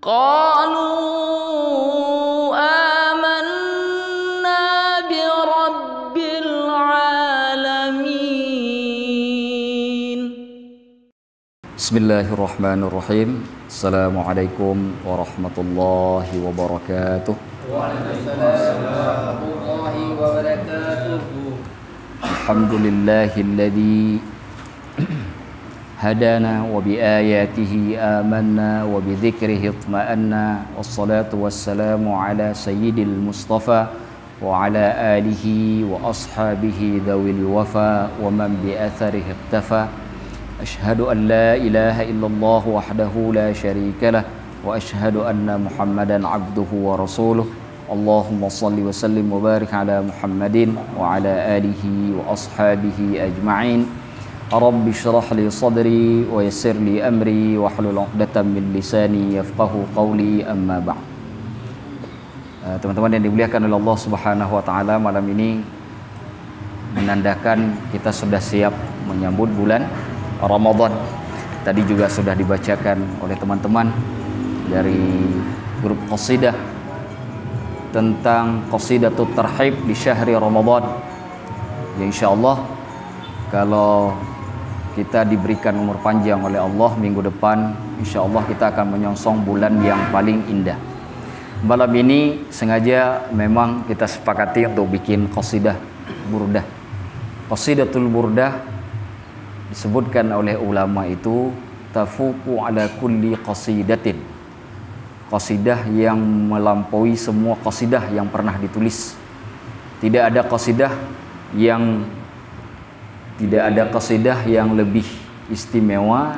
قالوا آمنا برب العالمين. Bismillahirrahmanirrahim. Assalamualaikum warahmatullahi wabarakatuh. Waalaikumsalam warahmatullahi wabarakatuh. Alhamdulillahilladzi hadana wa biayatihi amanna wa bidzikrihi itma'anna. Wassalatu wassalamu ala sayyidil mustafa wa ala alihi wa ashabihi dhawil wafa wa man bi atharihi iktafa. Ashhadu an la ilaha illallah wahdahu la syarika lah wa ashhadu anna Muhammadan abduhu wa rasuluh. Allahumma salli wa sallim wa barik ala Muhammadin wa ala alihi wa ashabihi ajma'in. Rabbi shrah li sadri wa yassir li amri wa hlul 'uqdatam min lisani yafqahu qawli, amma ba'd. Teman-teman yang dimuliakan oleh Allah Subhanahu wa taala, malam ini menandakan kita sudah siap menyambut bulan Ramadan. Tadi juga sudah dibacakan oleh teman-teman dari grup qasidah tentang qasidatut tarhib di syahri Ramadan. Ya insyaallah kalau kita diberikan umur panjang oleh Allah, minggu depan insyaallah kita akan menyongsong bulan yang paling indah. Malam ini sengaja memang kita sepakati untuk bikin qasidah burdah. Qasidatul burdah disebutkan oleh ulama itu tafuqu ala kulli qasidatin, qasidah yang melampaui semua qasidah yang pernah ditulis. Tidak ada qasidah yang lebih istimewa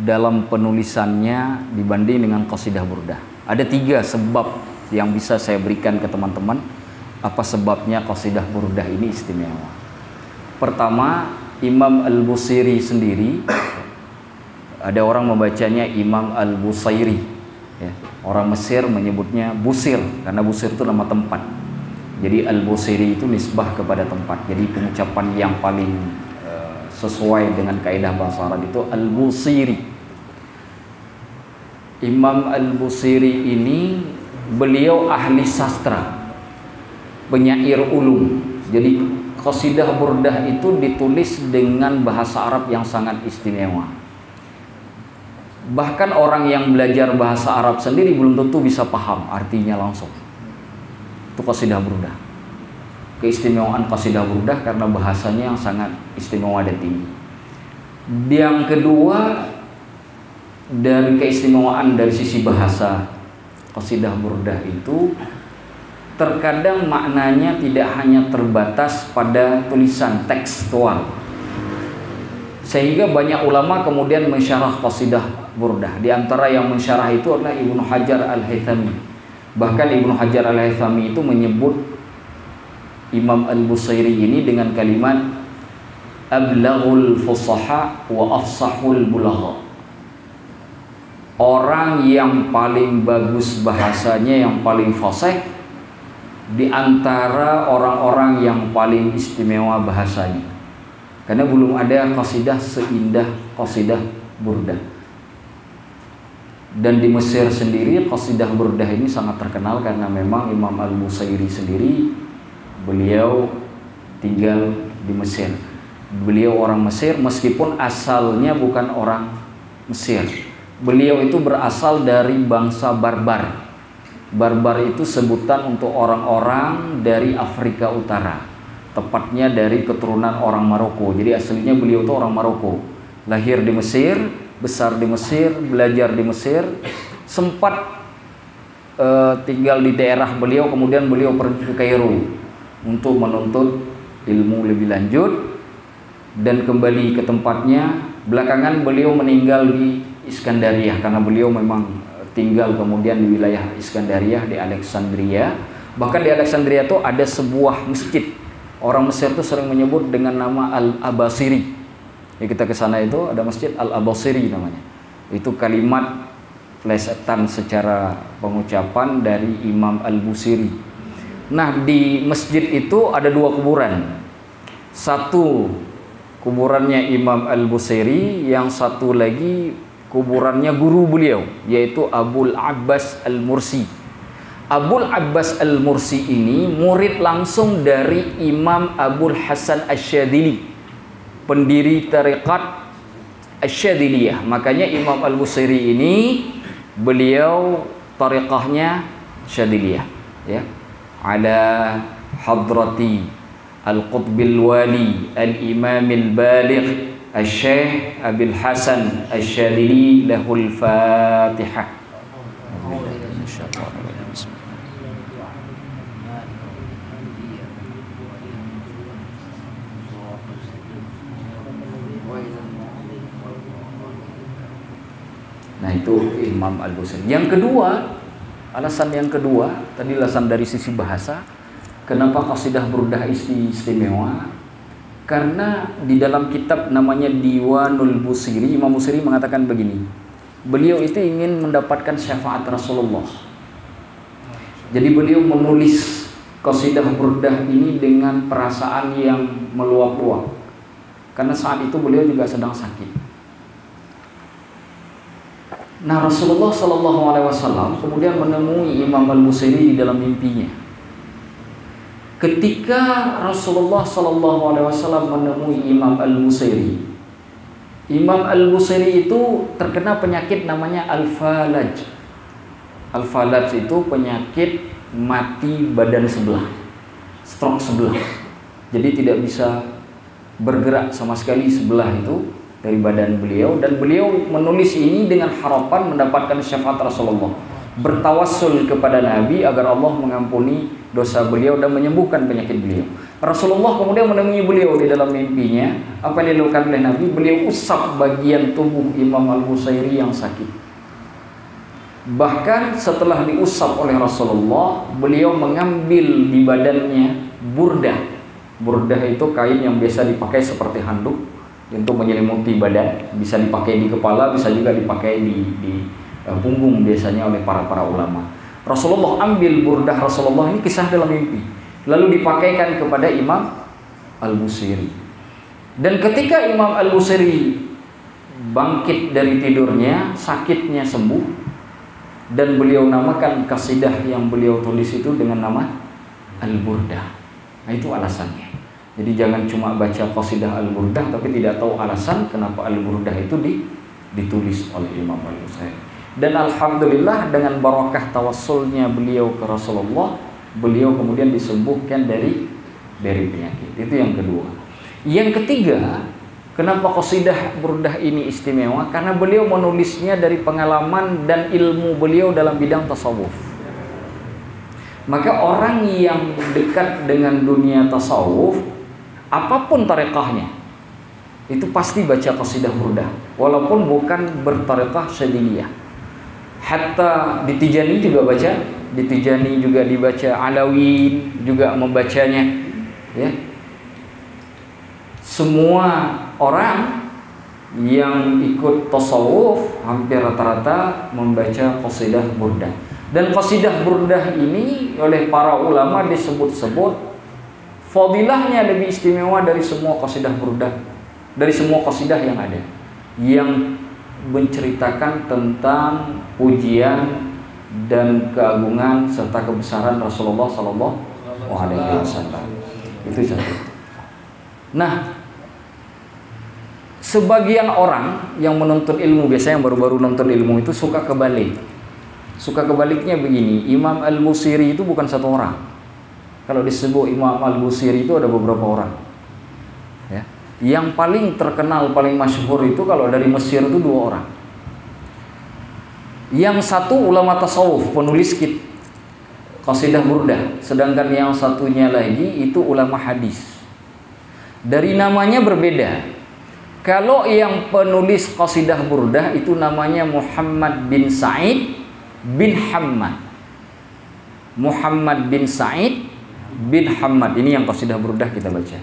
dalam penulisannya dibanding dengan qasidah burdah. Ada 3 sebab yang bisa saya berikan ke teman-teman apa sebabnya qasidah burdah ini istimewa. Pertama, Imam Al-Busiri sendiri, ada orang membacanya Imam Al-Busairi, ya. Orang Mesir menyebutnya Busir karena Busir itu nama tempat. Jadi Al-Busiri itu nisbah kepada tempat. Jadi pengucapan yang paling sesuai dengan kaidah bahasa Arab itu Al-Busiri. Imam Al-Busiri ini beliau ahli sastra, penyair ulum. Jadi qasidah burdah itu ditulis dengan bahasa Arab yang sangat istimewa. Bahkan orang yang belajar bahasa Arab sendiri belum tentu bisa paham artinya langsung. Itu qasidah burdah. Keistimewaan qasidah burdah karena bahasanya yang sangat istimewa dan tinggi. Yang kedua, dari keistimewaan dari sisi bahasa, qasidah burdah itu terkadang maknanya tidak hanya terbatas pada tulisan tekstual, sehingga banyak ulama kemudian mensyarah qasidah burdah. Di antara yang mensyarah itu adalah Ibnu Hajar Al-Haythami. Bahkan Ibnu Hajar Al-Haythami itu menyebut Imam Al-Busairi ini dengan kalimat ablaghul fusaha wa afsahul bulagha. Orang yang paling bagus bahasanya, yang paling fasih di antara orang-orang yang paling istimewa bahasanya. Karena belum ada qasidah seindah qasidah burdah. Dan di Mesir sendiri qasidah burdah ini sangat terkenal karena memang Imam Al-Busairi sendiri beliau tinggal di Mesir. Beliau orang Mesir meskipun asalnya bukan orang Mesir. Beliau itu berasal dari bangsa Barbar. Barbar itu sebutan untuk orang-orang dari Afrika Utara, tepatnya dari keturunan orang Maroko. Jadi aslinya beliau itu orang Maroko, lahir di Mesir, besar di Mesir, belajar di Mesir, sempat tinggal di daerah beliau, kemudian beliau pergi ke Kairo untuk menuntut ilmu lebih lanjut dan kembali ke tempatnya. Belakangan beliau meninggal di Iskandaria karena beliau memang tinggal kemudian di wilayah Iskandaria, di Alexandria. Bahkan di Alexandria itu ada sebuah masjid. Orang Mesir itu sering menyebut dengan nama Al-Abasiri. Ya, kita ke sana itu ada masjid Al-Abasiri namanya. Itu kalimat plesetan secara pengucapan dari Imam Al-Busiri. Nah, di masjid itu ada 2 kuburan. Satu kuburannya Imam Al-Busiri, yang satu lagi kuburannya guru beliau, yaitu Abul Abbas Al-Mursi. Abul Abbas Al-Mursi ini murid langsung dari Imam Abul Hasan Asy-Syadzili, pendiri tarekat Asy-Syadziliyah. Makanya Imam Al-Busairi ini beliau tarekahnya Syadziliyah, ya. Ala hadrati Al-Qutbil Wali Al-Imam Al-Baligh Asy-Syaikh Abil Hasan Asy-Syadzili lahul Fatihah. Nah, itu Imam Al-Busairi. Yang kedua, alasan yang kedua, tadi alasan dari sisi bahasa, kenapa qasidah burdah istimewa? Karena di dalam kitab namanya Diwanul Busairi, Imam Busairi mengatakan begini, beliau itu ingin mendapatkan syafaat Rasulullah. Jadi beliau menulis qasidah burdah ini dengan perasaan yang meluap-luap. Karena saat itu beliau juga sedang sakit. Nah, Rasulullah Shallallahu Alaihi Wasallam kemudian menemui Imam Al-Busairi di dalam mimpinya. Ketika Rasulullah Shallallahu Alaihi Wasallam menemui Imam Al-Busairi, Imam Al-Busairi itu terkena penyakit namanya Al-Falaj. Al-Falaj itu penyakit mati badan sebelah, stroke sebelah. Jadi tidak bisa bergerak sama sekali sebelah itu dari badan beliau, dan beliau menulis ini dengan harapan mendapatkan syafaat Rasulullah, bertawassul kepada Nabi agar Allah mengampuni dosa beliau dan menyembuhkan penyakit beliau. Rasulullah kemudian menemui beliau di dalam mimpinya. Apa yang dilakukan oleh Nabi? Beliau usap bagian tubuh Imam Al-Busairi yang sakit. Bahkan setelah diusap oleh Rasulullah, beliau mengambil di badannya burdah. Burdah itu kain yang biasa dipakai seperti handuk untuk menyelimuti badan, bisa dipakai di kepala, bisa juga dipakai di punggung biasanya oleh para ulama. Rasulullah ambil burdah Rasulullah, ini kisah dalam mimpi, lalu dipakaikan kepada Imam Al-Busairi. Dan ketika Imam Al-Busairi bangkit dari tidurnya, sakitnya sembuh, dan beliau namakan kasidah yang beliau tulis itu dengan nama Al-Burdah. Nah, itu alasannya. Jadi jangan cuma baca qasidah Al-Burdah tapi tidak tahu alasan kenapa Al-Burdah itu ditulis oleh Imam Al-Busairi. Dan alhamdulillah dengan barakah tawassulnya beliau ke Rasulullah, beliau kemudian disembuhkan dari penyakit. Itu yang kedua. Yang ketiga, kenapa qasidah burdah ini istimewa? Karena beliau menulisnya dari pengalaman dan ilmu beliau dalam bidang tasawuf. Maka orang yang dekat dengan dunia tasawuf, apapun tarekahnya, itu pasti baca qasidah burdah, walaupun bukan bertarekah Syadziliyah. Hatta di Tijani juga baca, di Tijani juga dibaca, Alawin juga membacanya, ya. Semua orang yang ikut tasawuf hampir rata-rata membaca qasidah burdah. Dan qasidah burdah ini oleh para ulama disebut-sebut fadilahnya lebih istimewa dari semua qasidah burdah, dari semua qasidah yang ada, yang menceritakan tentang pujian dan keagungan serta kebesaran Rasulullah Sallallahu Alaihi Wasallam. Itu satu. Nah, sebagian orang yang menuntut ilmu, biasanya yang baru-baru nonton ilmu itu suka kebalik. Suka kebaliknya begini, Imam Al-Busairi itu bukan satu orang. Kalau disebut Imam Al-Busairi itu ada beberapa orang, ya. Yang paling terkenal, paling masyhur itu kalau dari Mesir itu 2 orang. Yang satu ulama tasawuf, penulis qasidah burdah, sedangkan yang satunya lagi itu ulama hadis. Dari namanya berbeda. Kalau yang penulis qasidah burdah itu namanya Muhammad bin Sa'id bin Hammad. Muhammad bin Sa'id bin Hammad, ini yang qasidah burdah kita baca.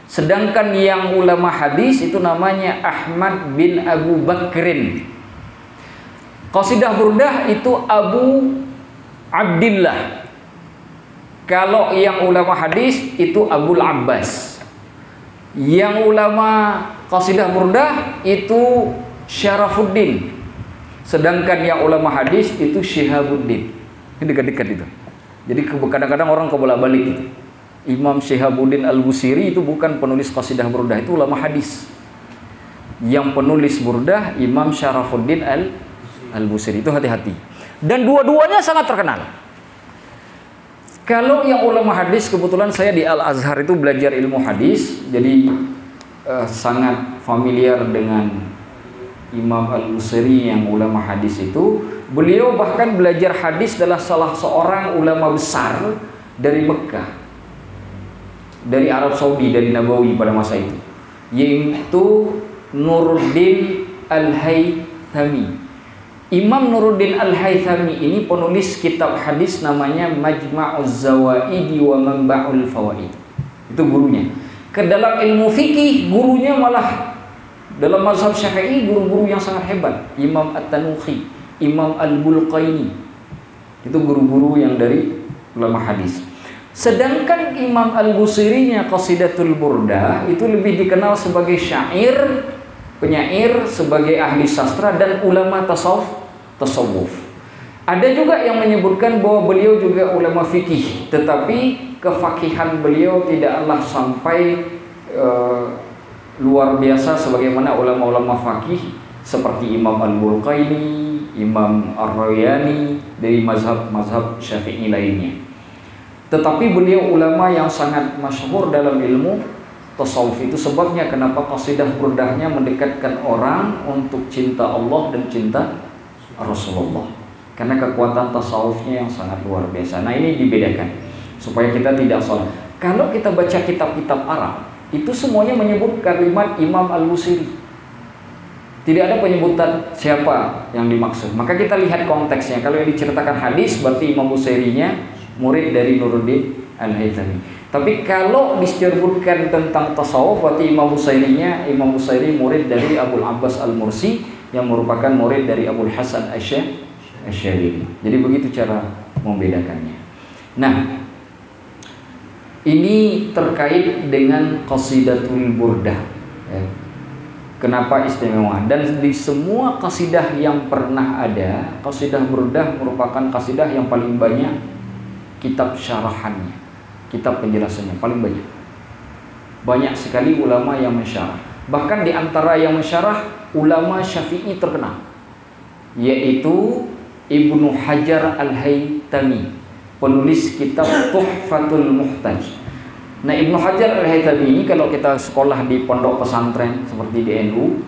Sedangkan yang ulama hadis itu namanya Ahmad bin Abu Bakrin. Qasidah burdah itu Abu Abdillah. Kalau yang ulama hadis itu Abul Abbas. Yang ulama qasidah burdah itu Syarafuddin. Sedangkan yang ulama hadis itu Syihabuddin. Ini dekat-dekat itu. Jadi kadang-kadang orang kebolak-balik gitu. Imam Syihabuddin Al-Busiri itu bukan penulis qasidah burdah, itu ulama hadis. Yang penulis burdah Imam Syarafuddin Al-Busiri, itu hati-hati. Dan dua-duanya sangat terkenal. Kalau yang ulama hadis, kebetulan saya di Al-Azhar itu belajar ilmu hadis, jadi sangat familiar dengan Imam Al-Busiri yang ulama hadis itu. Beliau bahkan belajar hadis adalah salah seorang ulama besar dari Mekah, dari Arab Saudi, dari Nabawi pada masa itu, yaitu Nuruddin Al-Haythami. Imam Nuruddin Al-Haythami ini penulis kitab hadis namanya Majma'uz Zawaidi wa Manba'ul Fawaid. Itu gurunya. Ke dalam ilmu fikih gurunya malah dalam mazhab Syafi'i guru-guru yang sangat hebat. Imam At-Tanuhi, Imam Al-Bulqaini. Itu guru-guru yang dari ulama hadis. Sedangkan Imam Al-Busirinya Qasidatul Burdah itu lebih dikenal sebagai syair, penyair, sebagai ahli sastra dan ulama tasawuf. Ada juga yang menyebutkan bahwa beliau juga ulama fikih, tetapi kefakihan beliau tidaklah sampai luar biasa sebagaimana ulama-ulama fakih seperti Imam Al-Bulqaini, Imam Ar-Rayani dari mazhab Syafi'i lainnya. Tetapi beliau ulama yang sangat masyhur dalam ilmu tasawuf. Itu sebabnya kenapa qasidah burdahnya mendekatkan orang untuk cinta Allah dan cinta Rasulullah, karena kekuatan tasawufnya yang sangat luar biasa. Nah, ini dibedakan supaya kita tidak salah. Kalau kita baca kitab-kitab Arab, itu semuanya menyebut kalimat Imam Al-Busiri. Tidak ada penyebutan siapa yang dimaksud. Maka kita lihat konteksnya. Kalau yang diceritakan hadis berarti Imam Busirinya murid dari Nuruddin Al-Haythami. Tapi kalau disebutkan tentang tasawuf berarti Imam Busiri murid dari Abul Abbas Al-Mursi yang merupakan murid dari Abul Hasan Asy-Syadili. Jadi begitu cara membedakannya. Nah, ini terkait dengan Qasidatul Burdah. Kenapa istimewa? Dan di semua qasidah yang pernah ada, Qasidah Burdah merupakan qasidah yang paling banyak kitab syarahannya, kitab penjelasannya paling banyak. Banyak sekali ulama yang mensyarah. Bahkan di antara yang mensyarah ulama Syafi'i terkenal, yaitu Ibnu Hajar Al-Haytami, penulis kitab Tuhfatul Muhtaj. Nah, Ibnu Hajar Al-Haytami ini kalau kita sekolah di pondok pesantren seperti di NU,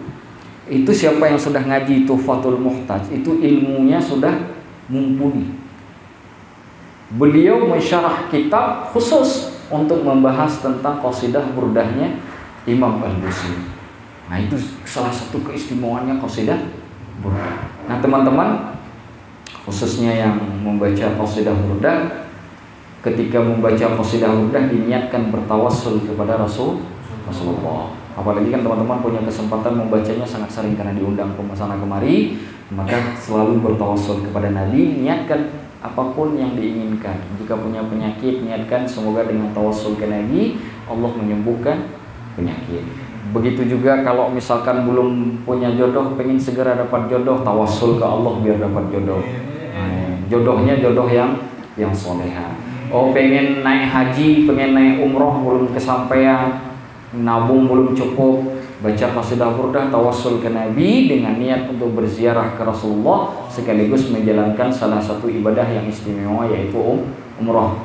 itu siapa yang sudah ngaji Tuhfatul Muhtaj, itu ilmunya sudah mumpuni. Beliau mensyarah kitab khusus untuk membahas tentang qasidah burdahnya Imam Al-Busiri. Nah, itu salah satu keistimewaannya qasidah burdah. Nah, teman-teman, khususnya yang membaca qasidah burdah, ketika membaca qasidah burdah diniatkan bertawassul kepada Rasulullah. Apalagi kan teman-teman punya kesempatan membacanya sangat sering karena diundang ke sana kemari, maka selalu bertawassul kepada Nabi, niatkan apapun yang diinginkan. Jika punya penyakit, niatkan semoga dengan tawassul ke Nabi Allah menyembuhkan penyakit. Begitu juga kalau misalkan belum punya jodoh, pengen segera dapat jodoh, tawassul ke Allah biar dapat jodoh. Jodohnya jodoh yang soleha. Oh, pengen naik haji, pengen naik umroh belum kesampaian, nabung belum cukup, baca qasidah burdah, tawassul ke Nabi dengan niat untuk berziarah ke Rasulullah sekaligus menjalankan salah satu ibadah yang istimewa yaitu umroh.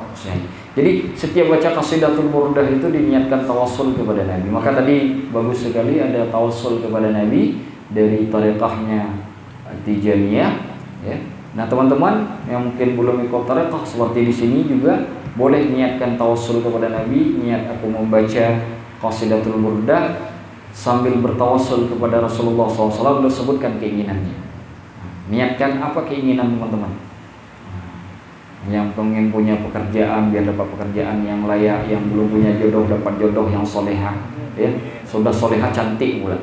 Jadi setiap baca qasidatul burdah itu diniatkan tawassul kepada Nabi. Maka tadi bagus sekali ada tawassul kepada Nabi dari tariqahnya Tijaniyah, ya. Nah, teman-teman yang mungkin belum ikut tariqah seperti di sini juga boleh niatkan tawassul kepada Nabi, niat aku membaca qasidatul burdah sambil bertawassul kepada Rasulullah SAW, beliau sebutkan keinginannya. Niatkan apa keinginan teman-teman? Yang pengen punya pekerjaan biar dapat pekerjaan yang layak, yang belum punya jodoh dapat jodoh yang soleha, ya. Sudah soleha cantik pula.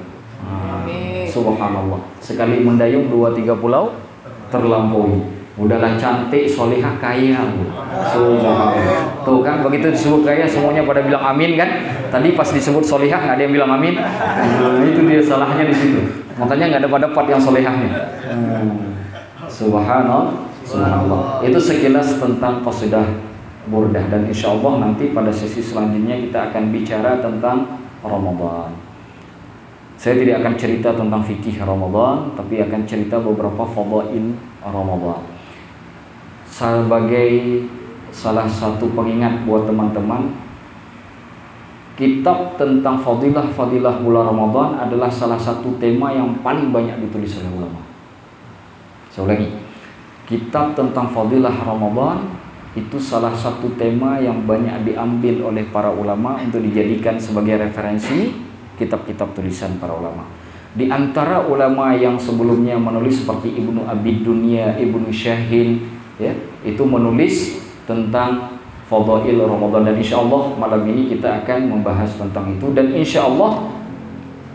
Subhanallah. Sekali mendayung 2-3 pulau terlampaui. Udahlah cantik, solihah, kaya. Tuh kan, begitu disebut kaya semuanya pada bilang amin kan. Tadi pas disebut solihah nggak ada yang bilang amin. Nah, itu dia salahnya di situ. Makanya nggak dapat yang solihahnya. Subhanallah. Itu sekilas tentang qasidah burdah, dan insya Allah nanti pada sesi selanjutnya kita akan bicara tentang Ramadan. Saya tidak akan cerita tentang fikih Ramadan, tapi akan cerita beberapa fadail Ramadan. Sebagai salah satu pengingat buat teman-teman, kitab tentang fadilah-fadilah bulan Ramadan adalah salah satu tema yang paling banyak ditulis oleh ulama. Saya ulangi, kitab tentang fadilah Ramadan itu salah satu tema yang banyak diambil oleh para ulama untuk dijadikan sebagai referensi kitab-kitab tulisan para ulama. Di antara ulama yang sebelumnya menulis seperti Ibnu Abi Dunya, Ibnu Syahin, ya, itu menulis tentang fadail Ramadan, dan insya Allah malam ini kita akan membahas tentang itu. Dan insya Allah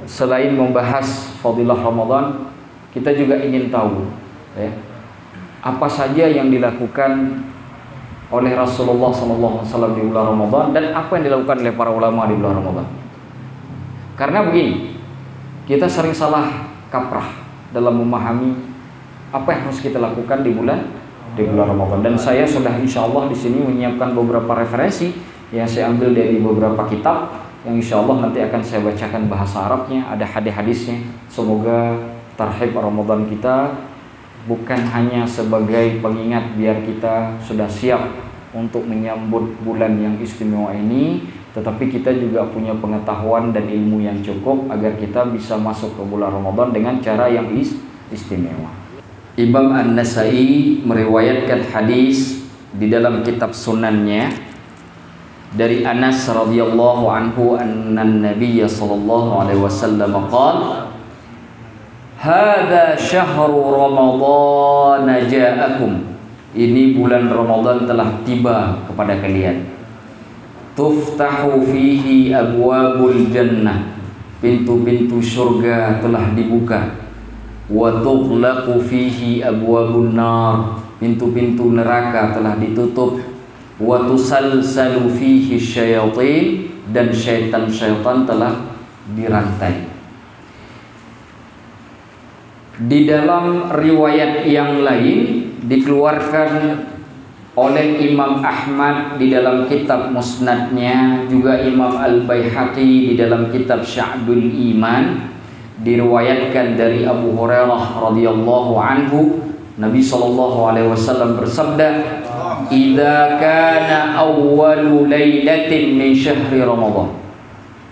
selain membahas fadilah Ramadan, kita juga ingin tahu, ya, apa saja yang dilakukan oleh Rasulullah SAW di bulan Ramadan dan apa yang dilakukan oleh para ulama di bulan Ramadan. Karena begini, kita sering salah kaprah dalam memahami apa yang harus kita lakukan di bulan Ramadan. Dan saya sudah insya Allah di sini menyiapkan beberapa referensi yang saya ambil dari beberapa kitab yang insya Allah nanti akan saya bacakan bahasa Arabnya, ada hadis-hadisnya. Semoga tarhib Ramadan kita bukan hanya sebagai pengingat biar kita sudah siap untuk menyambut bulan yang istimewa ini, tetapi kita juga punya pengetahuan dan ilmu yang cukup agar kita bisa masuk ke bulan Ramadan dengan cara yang istimewa. Imam An-Nasai meriwayatkan hadis di dalam kitab sunannya dari Anas radhiyallahu anhu anna Nabiy sallallahu alaihi wasallam qala hadza syahru Ramadan ja'akum, ini bulan Ramadan telah tiba kepada kalian. Tuftahu fihi abwabul jannah, pintu-pintu surga telah dibuka. Wa tughlaqu fihi abwabun nar, pintu-pintu neraka telah ditutup. Wa tusalsalu fihi syayatin, dan syaitan-syaitan telah dirantai. Di dalam riwayat yang lain dikeluarkan oleh Imam Ahmad di dalam kitab Musnadnya, juga Imam Al-Baihaqi di dalam kitab Sya'bul Iman, diriwayatkan dari Abu Hurairah radhiyallahu anhu, Nabi sallallahu alaihi wasallam bersabda, "Idza kana awwalu lailatin min syahri Ramadan."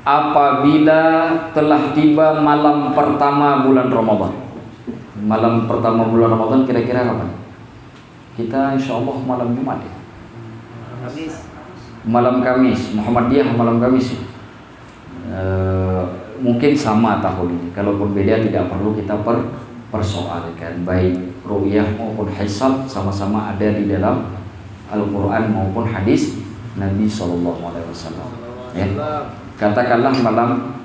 Apabila telah tiba malam pertama bulan Ramadan. Malam pertama bulan Ramadan kira-kira kapan? Kita insyaallah malam Jumat ya. Malam Kamis, Muhammadiyah malam Kamis. Mungkin sama tahun ini. Kalau berbeda tidak perlu kita persoalkan. Baik ru'yah maupun hisab sama-sama ada di dalam Al-Quran maupun hadis Nabi SAW. Ya. Katakanlah malam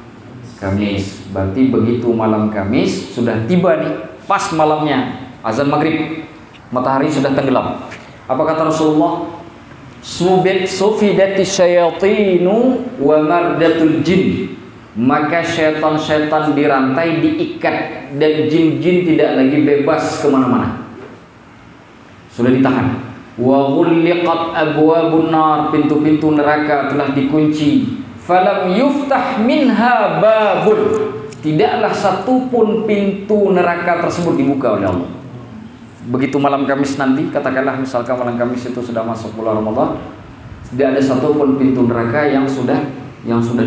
Kamis, berarti begitu malam Kamis sudah tiba nih, pas malamnya azan maghrib, matahari sudah tenggelam. Apa kata Rasulullah? Sufidati syayatinu wa mardatul jin, maka syaitan-syaitan dirantai, diikat, dan jin-jin tidak lagi bebas kemana-mana, sudah ditahan. Wa ghulliqat abwabun nar, pintu-pintu neraka telah dikunci. Falam yuftah minha babun, tidaklah satupun pintu neraka tersebut dibuka oleh Allah. Begitu malam Kamis nanti, katakanlah misalkan malam Kamis itu sudah masuk bulan Ramadan, tidak ada satupun pintu neraka yang sudah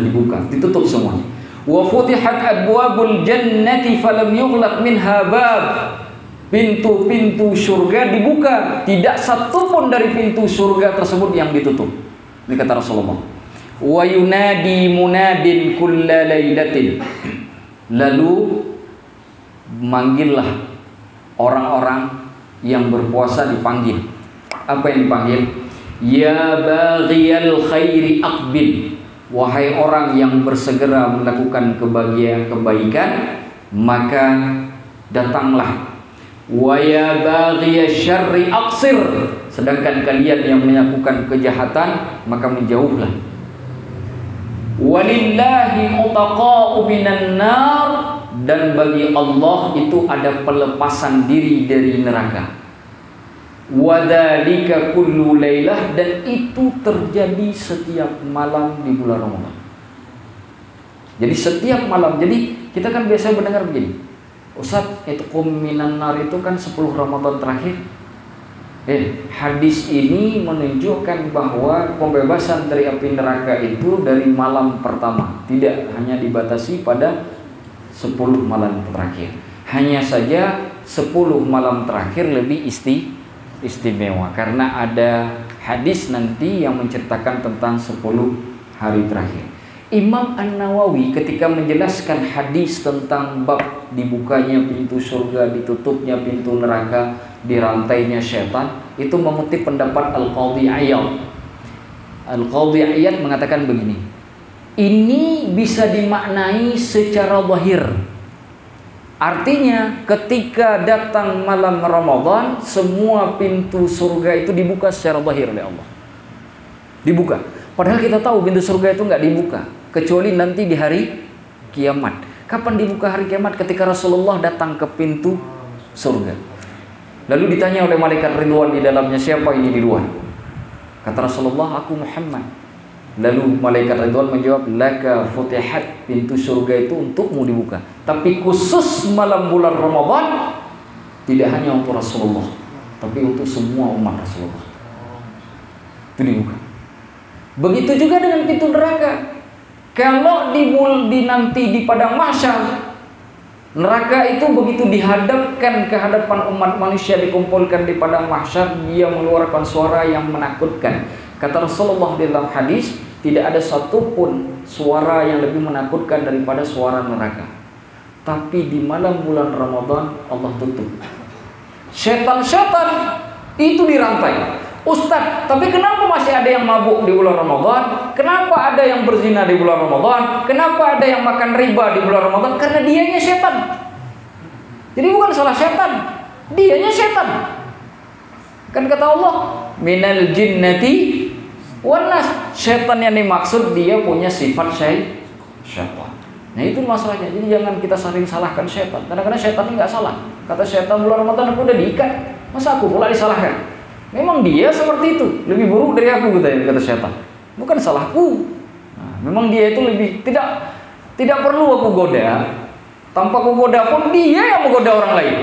dibuka, ditutup semuanya. Wa futihat abwabul jannati falam yughlaq minha bab, pintu-pintu surga dibuka, tidak satupun dari pintu surga tersebut yang ditutup. Ini kata Rasulullah. Wa yunadi munadin kulla lailatin, lalu manggillah orang-orang yang berpuasa dipanggil. Apa yang dipanggil? Ya baghiyal khairi aqbil, wahai orang yang bersegera melakukan kebaikan, maka datanglah. Wa ya baghiyash syarri aqsir. Sedangkan kalian yang melakukan kejahatan maka menjauhlah. Walillahi utaqa'u minan nar, dan bagi Allah itu ada pelepasan diri dari neraka. Wadzalika kullu lailah, dan itu terjadi setiap malam di bulan Ramadan. Jadi setiap malam. Jadi kita kan biasa mendengar begini, Ustaz, itqum minan nar itu kan 10 Ramadan terakhir. Hadis ini menunjukkan bahwa pembebasan dari api neraka itu dari malam pertama, tidak hanya dibatasi pada 10 malam terakhir. Hanya saja 10 malam terakhir lebih istimewa karena ada hadis nanti yang menceritakan tentang 10 hari terakhir. Imam An-Nawawi ketika menjelaskan hadis tentang bab dibukanya pintu surga, ditutupnya pintu neraka, dirantainya syaitan, itu mengutip pendapat Al-Qadhi Iyad. Al-Qadhi Iyad mengatakan begini, ini bisa dimaknai secara zahir. Artinya ketika datang malam Ramadan, semua pintu surga itu dibuka secara zahir oleh Allah. Dibuka. Padahal kita tahu pintu surga itu nggak dibuka kecuali nanti di hari kiamat. Kapan dibuka hari kiamat? Ketika Rasulullah datang ke pintu surga. Lalu ditanya oleh malaikat Ridwan di dalamnya, siapa ini di luar? Kata Rasulullah, aku Muhammad. Lalu malaikat Ridwan menjawab, laka futihat, pintu surga itu untukmu dibuka. Tapi khusus malam bulan Ramadan, tidak hanya untuk Rasulullah, tapi untuk semua umat Rasulullah. Itu dibuka. Begitu juga dengan pintu neraka. Kalau nanti di padang mahsyar, neraka itu begitu dihadapkan ke hadapan umat manusia, dikumpulkan di padang mahsyar, dia mengeluarkan suara yang menakutkan. Kata Rasulullah dalam hadis, tidak ada satupun suara yang lebih menakutkan daripada suara neraka. Tapi di malam bulan Ramadan Allah tutup. Setan-setan itu dirantai. Ustaz, tapi kenapa masih ada yang mabuk di bulan Ramadan? Kenapa ada yang berzina di bulan Ramadan? Kenapa ada yang makan riba di bulan Ramadan? Karena dianya setan. Jadi bukan salah setan, dianya setan. Kan kata Allah, minal jinnati wan nas. Setan yang dimaksud dia punya sifat syaitan. Nah itu masalahnya. Jadi jangan kita sering salahkan setan. Kadang-kadang setan ini nggak salah. Kata setan, bulan Ramadan aku udah diikat, masa aku pula disalahkan? Memang dia seperti itu, lebih buruk dari aku, kata setan. Bukan salahku. Nah, memang dia itu lebih tidak perlu aku goda. Tanpa aku goda pun dia yang menggoda orang lain.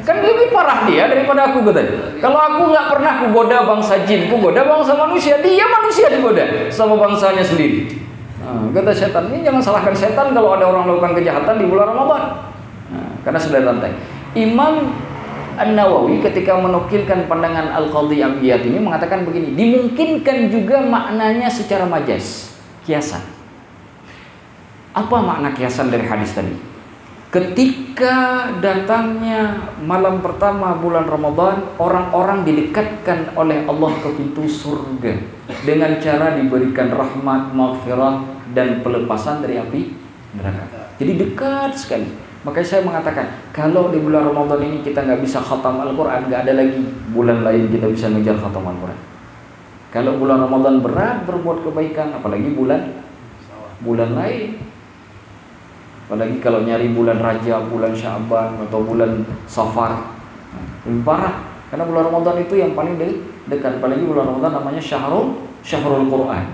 Kan lebih parah dia daripada aku, katanya. Kalau aku nggak pernah aku goda bangsa jin, aku goda bangsa manusia, dia manusia digoda sama bangsanya sendiri. Nah, kata setan, ini jangan salahkan setan kalau ada orang melakukan kejahatan di bulan Ramadan. Nah, karena sudah rantai. Imam An-Nawawi ketika menukilkan pandangan Al-Qadhi Iyad ini mengatakan begini, dimungkinkan juga maknanya secara majaz, kiasan. Apa makna kiasan dari hadis tadi? Ketika datangnya malam pertama bulan Ramadan, orang-orang didekatkan oleh Allah ke pintu surga dengan cara diberikan rahmat, maghfirah, dan pelepasan dari api neraka. Jadi dekat sekali. Makanya saya mengatakan, kalau di bulan Ramadan ini kita nggak bisa khatam Al-Quran, nggak ada lagi bulan lain kita bisa ngejar khatam Al-Quran. Kalau bulan Ramadan berat berbuat kebaikan, apalagi bulan lain. Apalagi kalau nyari bulan Rajab, bulan Sya'ban, atau bulan Safar, lebih parah. Karena bulan Ramadan itu yang paling dekat. Apalagi bulan Ramadan namanya Syahrul Quran.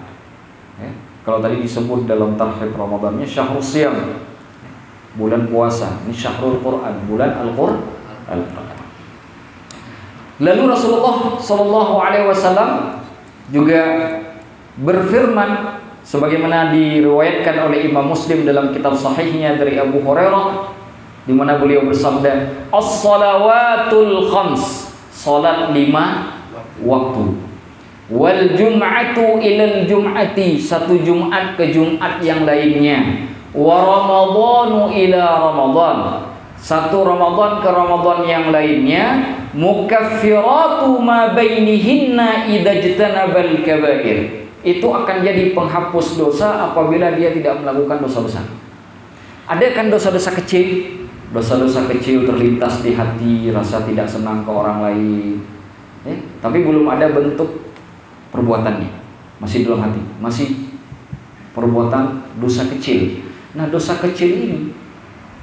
Ya. Kalau tadi disebut dalam tarhib Ramadannya Syahrul Siyam, bulan puasa. Ini Syahrul Quran, bulan Al-Quran. Lalu Rasulullah SAW juga berfirman, sebagaimana diriwayatkan oleh Imam Muslim dalam kitab sahihnya dari Abu Hurairah, di mana beliau bersabda, as-salawatul khams, salat 5 waktu, wal jum'atu ilal jum'ati, satu Jumat ke Jumat yang lainnya, wa ramadhanu ila ramadhan, satu Ramadan ke Ramadan yang lainnya, mukaffiratu ma bainihinna idza jtanabal kabair, itu akan jadi penghapus dosa apabila dia tidak melakukan dosa besar. Ada kan dosa-dosa kecil dosa-dosa kecil terlintas di hati, rasa tidak senang ke orang lain, tapi belum ada bentuk perbuatannya, masih dalam hati, masih perbuatan dosa kecil. Nah, dosa kecil ini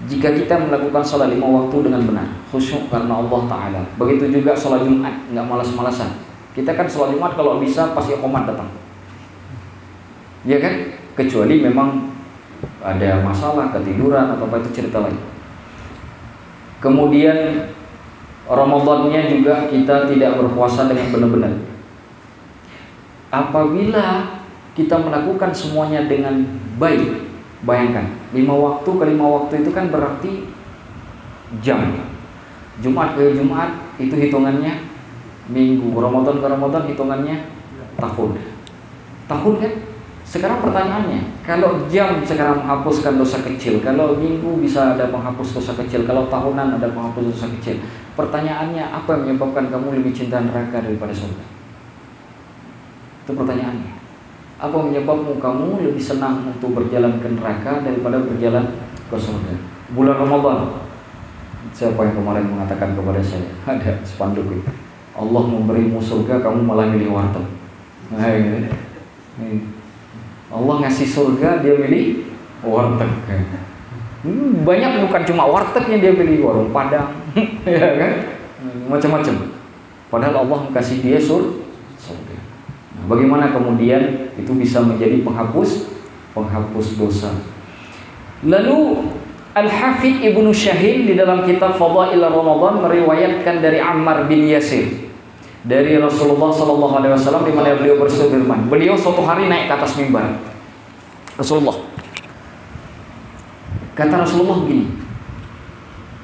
jika kita melakukan sholat 5 waktu dengan benar, khusyuk karena Allah Ta'ala, begitu juga sholat Jumat, nggak malas-malasan. Kita kan sholat Jumat kalau bisa pas iqamah datang, ya kan? Kecuali memang ada masalah, ketiduran atau apa, itu cerita lain. Kemudian Ramadannya juga kita tidak berpuasa dengan benar-benar. Apabila kita melakukan semuanya dengan baik, bayangkan 5 waktu ke 5 waktu itu kan berarti jam. Jumat ke Jumat itu hitungannya minggu, Ramadan ke Ramadan hitungannya tahun. Tahun kan? Sekarang pertanyaannya, kalau jam sekarang menghapuskan dosa kecil, kalau minggu bisa ada penghapus dosa kecil, kalau tahunan ada penghapus dosa kecil, pertanyaannya apa yang menyebabkan kamu lebih cinta neraka daripada surga? Itu pertanyaannya. Apa menyebabmu kamu lebih senang untuk berjalan ke neraka daripada berjalan ke surga? Bulan Ramadan, siapa yang kemarin mengatakan kepada saya, ada spanduk itu, Allah memberimu surga, kamu malah milih warteg. Nah, ini. Allah ngasih surga, dia milih warteg. Banyak bukan cuma wartegnya, dia pilih warung Padang, ya kan? Macam-macam. Padahal Allah kasih dia surga. Nah, bagaimana kemudian itu bisa menjadi penghapus dosa? Lalu Al-Hafidh Ibnu Syahid di dalam kitab Fadail Ramadan meriwayatkan dari Ammar bin Yasir dari Rasulullah SAW, di mana beliau berfirman, beliau suatu hari naik ke atas mimbar. Kata Rasulullah begini,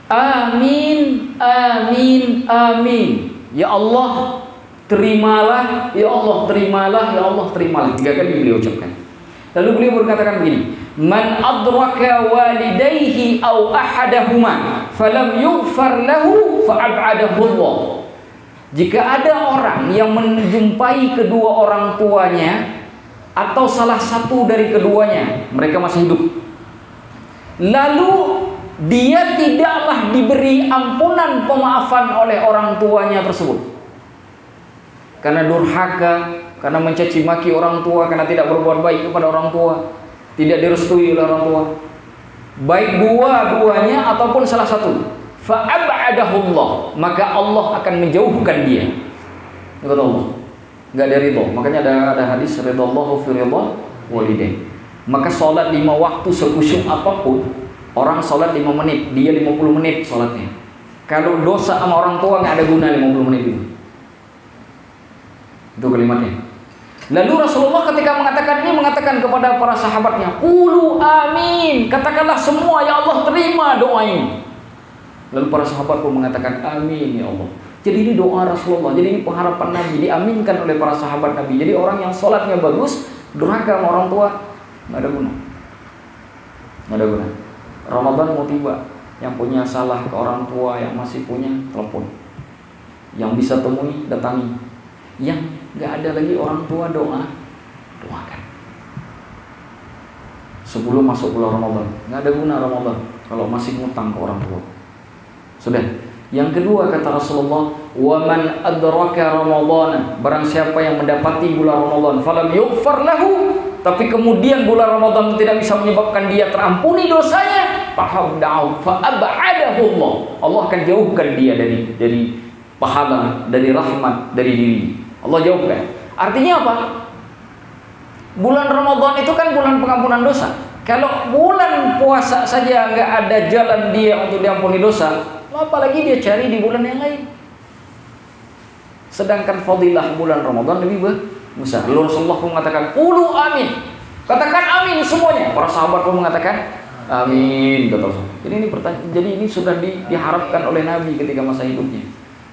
amin, amin, amin, ya Allah terimalah, ya Allah terimalah, ya Allah terimalah. 3 kali beliau ucapkan. Lalu beliau berkatakan begini, man adraka walidayhi aw ahadahuma falam yughfar lahu fa'ab'adahu Allah. Jika ada orang yang menjumpai kedua orang tuanya atau salah satu dari keduanya, mereka masih hidup, lalu dia tidaklah diberi ampunan pemaafan oleh orang tuanya tersebut karena durhaka, karena mencaci maki orang tua, karena tidak berbuat baik kepada orang tua, tidak direstui oleh orang tua, baik dua-duanya ataupun salah satu, fa'ab'adahu Allah, maka Allah akan menjauhkan dia. Kata Allah, enggak ada ridho. Makanya ada hadis ridallahu fi ridha walidain. Maka sholat 5 waktu sekusyuk apapun, orang sholat 5 menit, dia 50 menit sholatnya. Kalau dosa sama orang tua nggak ada guna 50 menit itu. Itu kalimatnya. Lalu Rasulullah ketika mengatakan ini, mengatakan kepada para sahabatnya, qulu amin, katakanlah semua, ya Allah terima doa ini. Lalu para sahabat pun mengatakan amin ya Allah. Jadi ini doa Rasulullah, jadi ini pengharapan Nabi, diaminkan oleh para sahabat Nabi. Jadi orang yang sholatnya bagus, durhaka sama orang tua, nggak ada guna. Nggak ada guna. Ramadan mau tiba, yang punya salah ke orang tua, yang masih punya, telepon. Yang bisa temui, datangi. Yang nggak ada lagi orang tua, doakan. Sebelum masuk bulan Ramadan, nggak ada guna Ramadan kalau masih ngutang ke orang tua. Sudah. Yang kedua kata Rasulullah, wa man adraka Ramadhan, barang siapa yang mendapati bulan Ramadan falam yughfar lahu, tapi kemudian bulan Ramadan tidak bisa menyebabkan dia terampuni dosanya, fa'ab'adahu Allah. Allah akan jauhkan dia dari pahala, dari rahmat, dari diri. Allah jauhkan. Artinya apa? Bulan Ramadan itu kan bulan pengampunan dosa. Kalau bulan puasa saja nggak ada jalan dia untuk diampuni dosa, apalagi dia cari di bulan yang lain. Sedangkan fadilah bulan Ramadan lebih besar. Lalu Rasulullah pun mengatakan, qulu amin, katakan amin semuanya. Para sahabat pun mengatakan amin, kata Rasulullah. Jadi ini sudah diharapkan oleh Nabi ketika masa hidupnya,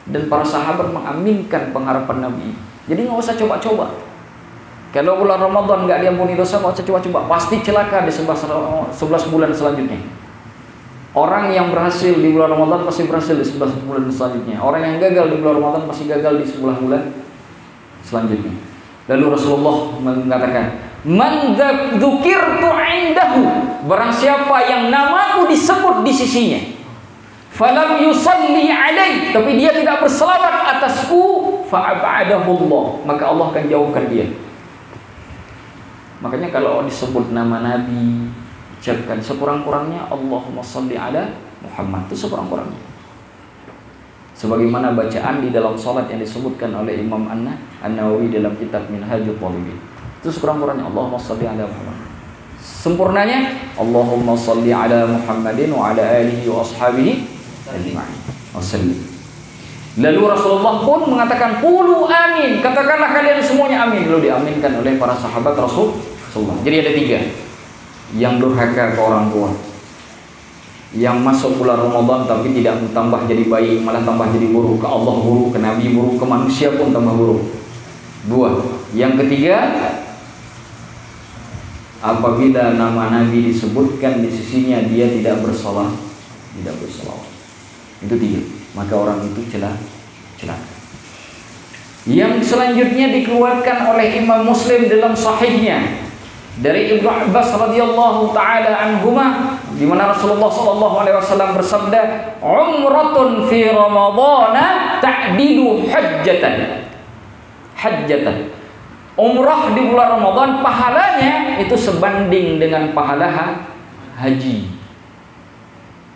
dan para sahabat mengaminkan pengharapan Nabi. Jadi nggak usah coba-coba. Kalau bulan Ramadan nggak diampuni dosa, nggak usah coba-coba. Pasti celaka di 11 bulan selanjutnya. Orang yang berhasil di bulan Ramadan pasti berhasil di 11 bulan selanjutnya. Orang yang gagal di bulan Ramadan pasti gagal di 11 bulan selanjutnya. Lalu Rasulullah mengatakan, man dzukirtu indahu, barang siapa yang namaku disebut di sisinya, falam yusalli alaihi, tapi dia tidak berselawat atasku, fa'abadahullah, maka Allah akan jauhkan dia. Makanya kalau disebut nama Nabi, ucapkan sekurang-kurangnya Allahumma salli ala Muhammad, itu sekurang-kurangnya. Sebagaimana bacaan di dalam salat yang disebutkan oleh Imam An-Nawawi dalam kitab Minhajul Talibin, itu sekurang-kurangnya Allahumma salli ala Muhammad. Sempurnanya Allahumma salli ala Muhammadin wa ala alihi wa ashabihi ajma'in wasallim. Lalu Rasulullah pun mengatakan qulu amin, katakanlah kalian semuanya amin. Lalu diaminkan oleh para sahabat Rasulullah. Jadi ada 3. Yang durhaka ke orang tua, yang masuk bulan Ramadan tapi tidak tambah jadi baik, malah tambah jadi buruk, ke Allah buruk, ke Nabi buruk, ke manusia pun tambah buruk. 2. Yang ketiga, apabila nama Nabi disebutkan di sisinya dia tidak bersalah, tidak bersalawat. Itu 3. Maka orang itu celaka. Yang selanjutnya dikeluarkan oleh Imam Muslim dalam sahihnya dari Ibnu Abbas radhiyallahu taala anhuma, di mana Rasulullah sallallahu alaihi wasallam bersabda, "Umratun fi Ramadhan ta'dilu hajjatan." Umrah di bulan Ramadan pahalanya itu sebanding dengan pahala haji.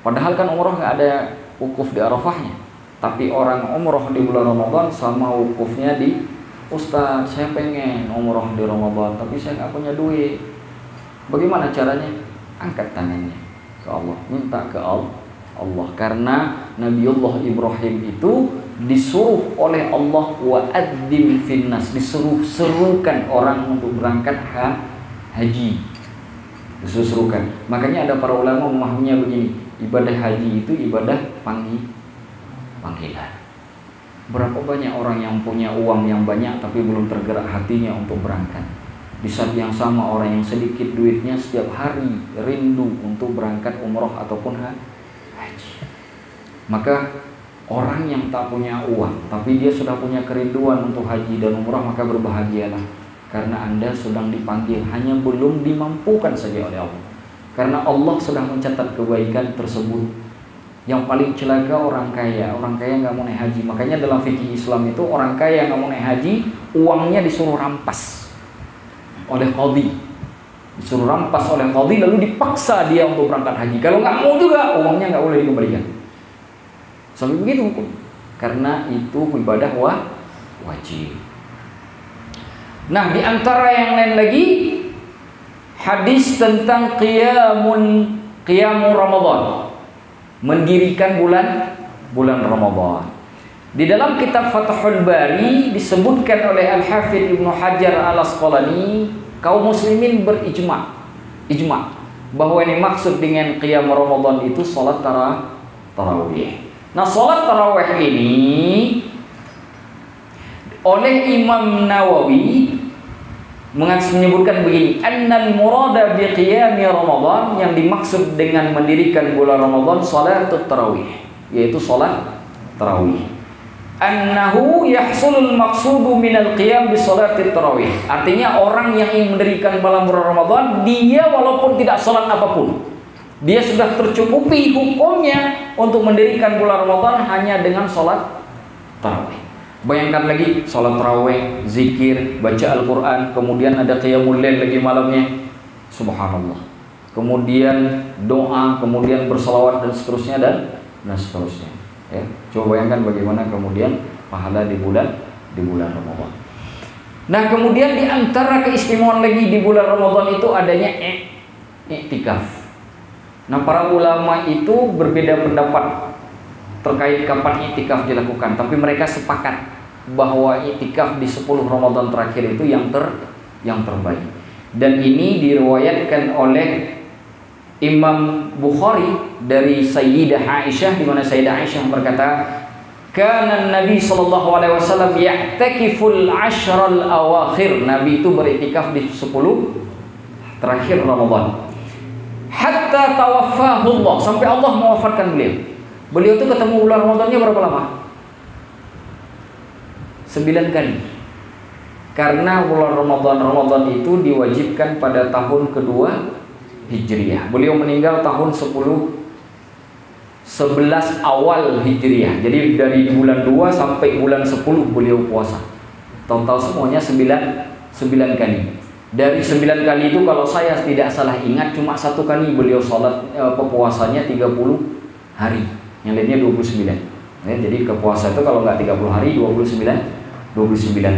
Padahal kan umrah nggak ada wukuf di Arafahnya, tapi orang umrah di bulan Ramadan sama wukufnya di, Ustaz, saya pengen umrah di Ramadan tapi saya nggak punya duit. Bagaimana caranya? Angkat tangannya ke Allah, minta ke Allah. Karena Nabiullah Ibrahim itu disuruh oleh Allah wa adzim finnas, serukan orang untuk berangkat haji. Disuruhkan. Makanya ada para ulama memahaminya begini, ibadah haji itu ibadah panggilan. Berapa banyak orang yang punya uang yang banyak tapi belum tergerak hatinya untuk berangkat. Di saat yang sama orang yang sedikit duitnya setiap hari rindu untuk berangkat umroh ataupun haji. Maka orang yang tak punya uang tapi dia sudah punya kerinduan untuk haji dan umroh, maka berbahagialah, karena Anda sedang dipanggil, hanya belum dimampukan saja oleh Allah. Karena Allah sedang mencatat kebaikan tersebut. Yang paling celaka orang kaya nggak mau naik haji. Makanya dalam fikih Islam itu orang kaya nggak mau naik haji, uangnya disuruh rampas oleh qadhi, lalu dipaksa dia untuk berangkat haji. Kalau nggak mau juga, uangnya nggak boleh dikembalikan. Sampai begitu hukum. Karena itu ibadah wajib. Nah, di antara yang lain lagi, hadis tentang qiyamul Ramadan, mendirikan bulan Ramadan. Di dalam kitab Fathul Bari disebutkan oleh Al-Hafidz Ibnu Hajar Al-Asqalani, kaum muslimin berijma bahwa ini maksud dengan qiyam Ramadan itu salat tarawih. Nah, salat tarawih ini oleh Imam Nawawi menyebutkan begini, annal murada bi qiyami Ramadan, yang dimaksud dengan mendirikan bulan Ramadan salatut tarawih, yaitu salat tarawih. Annahu yahsulul maqsudu minal qiyam bi salatit tarawih. Artinya orang yang ingin mendirikan bulan Ramadan, dia walaupun tidak salat apapun, dia sudah tercukupi hukumnya untuk mendirikan bulan Ramadan hanya dengan salat tarawih. Bayangkan lagi salat tarawih, zikir, baca Al-Quran, kemudian ada qiyamul lail lagi malamnya, subhanallah, kemudian doa, kemudian bersalawat dan seterusnya dan seterusnya. Ya, coba bayangkan bagaimana kemudian pahala di bulan Ramadan. Nah, kemudian di antara keistimewaan lagi di bulan Ramadan itu adanya i'tikaf. Nah, para ulama itu berbeda pendapat terkait kapan i'tikaf dilakukan, tapi mereka sepakat bahwa i'tikaf di 10 Ramadan terakhir itu yang terbaik. Dan ini diriwayatkan oleh Imam Bukhari dari Sayyidah Aisyah, di mana Sayyidah Aisyah berkata, "Kana Nabi sallallahu alaihi wasallam ya'takiful 'ashral awakhir." Nabi itu beriktikaf di 10 terakhir Ramadan. Hatta tawaffahu Allah, sampai Allah mewafatkan beliau. Beliau itu ketemu bulan Ramadannya berapa lama? 9 kali. Karena bulan Ramadan itu diwajibkan pada tahun kedua Hijriyah. Beliau meninggal tahun 10 11 awal Hijriah. Jadi dari bulan 2 sampai bulan 10 beliau puasa. Total semuanya 9 kali. Dari 9 kali itu kalau saya tidak salah ingat cuma 1 kali beliau sholat puasanya 30 hari. Yang lainnya 29. Ya, jadi ke puasa itu kalau nggak 30 hari 29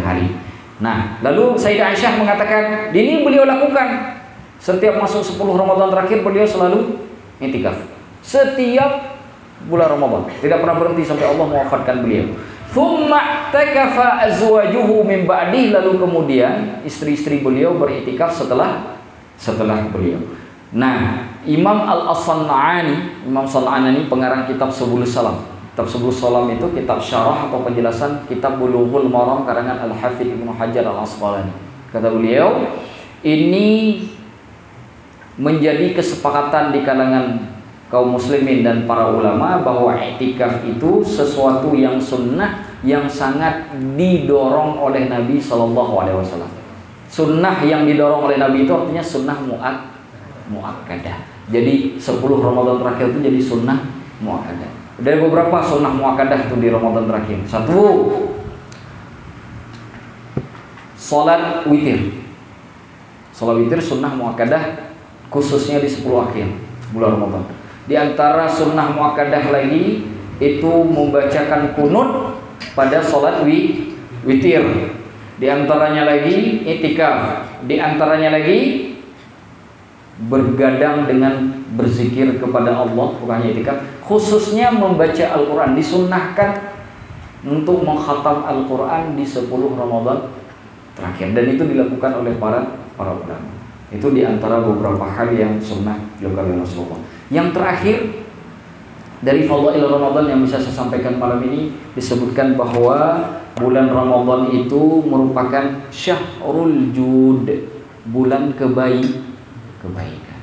hari. Nah, lalu Sayyidah Aisyah mengatakan, ini beliau lakukan setiap masuk 10 Ramadan terakhir beliau selalu i'tikaf. Setiap bulan Ramadan, tidak pernah berhenti sampai Allah mewafatkan beliau. Thumma takafa azwajuhu min ba'dih, lalu kemudian istri-istri beliau beriktikaf setelah beliau. Nah, Imam Al-San'ani, Imam San'ani pengarang kitab Subulus Salam. Kitab Subulus Salam itu kitab syarah atau penjelasan kitab Bulughul Maram karangan Al-Hafidz Ibnu Hajar Al-Asqalani. Kata beliau, ini menjadi kesepakatan di kalangan kaum muslimin dan para ulama bahwa i'tikaf itu sesuatu yang sunnah yang sangat didorong oleh Nabi SAW. Sunnah yang didorong oleh Nabi itu artinya sunnah mu'akkadah. Jadi 10 Ramadan terakhir itu jadi sunnah mu'akkadah. Ada beberapa sunnah mu'akkadah itu di Ramadan terakhir. 1, salat witir. Salat witir sunnah mu'akkadah khususnya di 10 akhir bulan Ramadan. Di antara sunnah muakkadah lagi itu membacakan kunut pada salat witir. Di antaranya lagi i'tikaf. Di antaranya lagi bergadang dengan berzikir kepada Allah, bukannya i'tikaf, khususnya membaca Al-Qur'an. Disunnahkan untuk mengkhatam Al-Qur'an di 10 Ramadan terakhir, dan itu dilakukan oleh para ulama. Itu di antara beberapa hal yang sunnah dilakukan oleh Rasulullah. Yang terakhir dari fadail Ramadan yang bisa saya sampaikan malam ini, disebutkan bahwa bulan Ramadan itu merupakan syahrul jud, bulan kebaikan.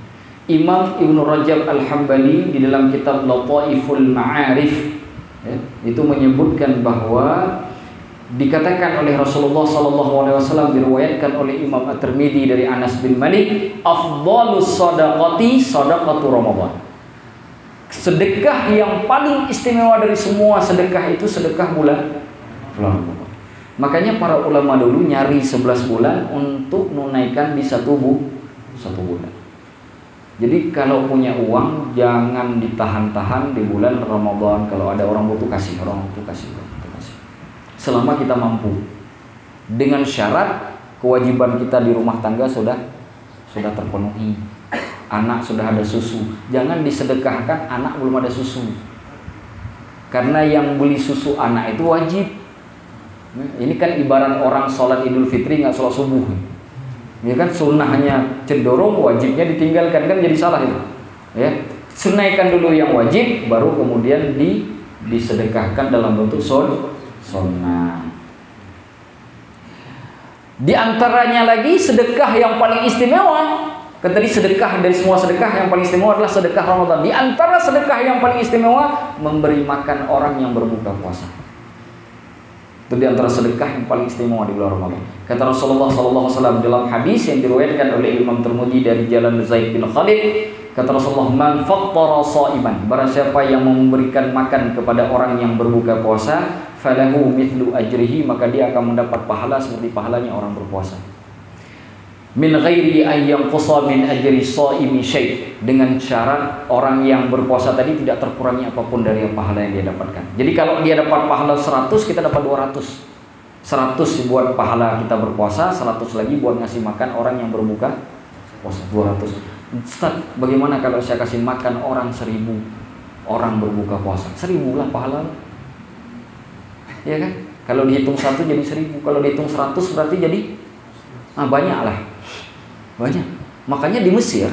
Imam Ibnu Rajab Al-Hambali di dalam kitab Lataiful Ma'arif itu menyebutkan bahwa dikatakan oleh Rasulullah SAW, diriwayatkan oleh Imam At-Tirmidzi dari Anas bin Malik, afdhalus shadaqati shadaqatu Ramadan. Sedekah yang paling istimewa dari semua sedekah itu sedekah bulan Ramadan. Makanya para ulama dulu nyari 11 bulan untuk menunaikan di satu bulan. Jadi kalau punya uang jangan ditahan-tahan di bulan Ramadan. Kalau ada orang butuh kasih, selama kita mampu, dengan syarat kewajiban kita di rumah tangga sudah terpenuhi, anak sudah ada susu. Jangan disedekahkan anak belum ada susu, karena yang beli susu anak itu wajib. Ini kan ibarat orang sholat Idul Fitri nggak sholat subuh, ya kan, sunnahnya cenderung, wajibnya ditinggalkan, kan jadi salah itu. Ya, sunaikan dulu yang wajib, baru kemudian disedekahkan dalam bentuk sunnah. Di antaranya lagi sedekah yang paling istimewa. Kan tadi sedekah, dari semua sedekah yang paling istimewa adalah sedekah Ramadan. Di antara sedekah yang paling istimewa, memberi makan orang yang berbuka puasa. Itu di antara sedekah yang paling istimewa di bulan Ramadan. Kata Rasulullah SAW dalam hadis yang diriwayatkan oleh Imam Tirmidzi dari jalan Zaid bin Khalid, kata Rasulullah, man fattara shaiman, barang siapa yang memberikan makan kepada orang yang berbuka puasa, falahu mithlu ajrihi, maka dia akan mendapat pahala seperti pahalanya orang berpuasa. Min ghairi an yanqusa min ajri shaimi syai', dengan syarat orang yang berpuasa tadi tidak terkurangi apapun dari pahala yang dia dapatkan. Jadi kalau dia dapat pahala 100, kita dapat 200. 100 buat pahala kita berpuasa, 100 lagi buat ngasih makan orang yang berbuka puasa, 200. Ustaz, bagaimana kalau saya kasih makan orang 1000 orang berbuka puasa? 1000 lah pahala. Ya kan? Kalau dihitung 1 jadi 1000, kalau dihitung 100 berarti jadi banyak lah. Banyak. Makanya di Mesir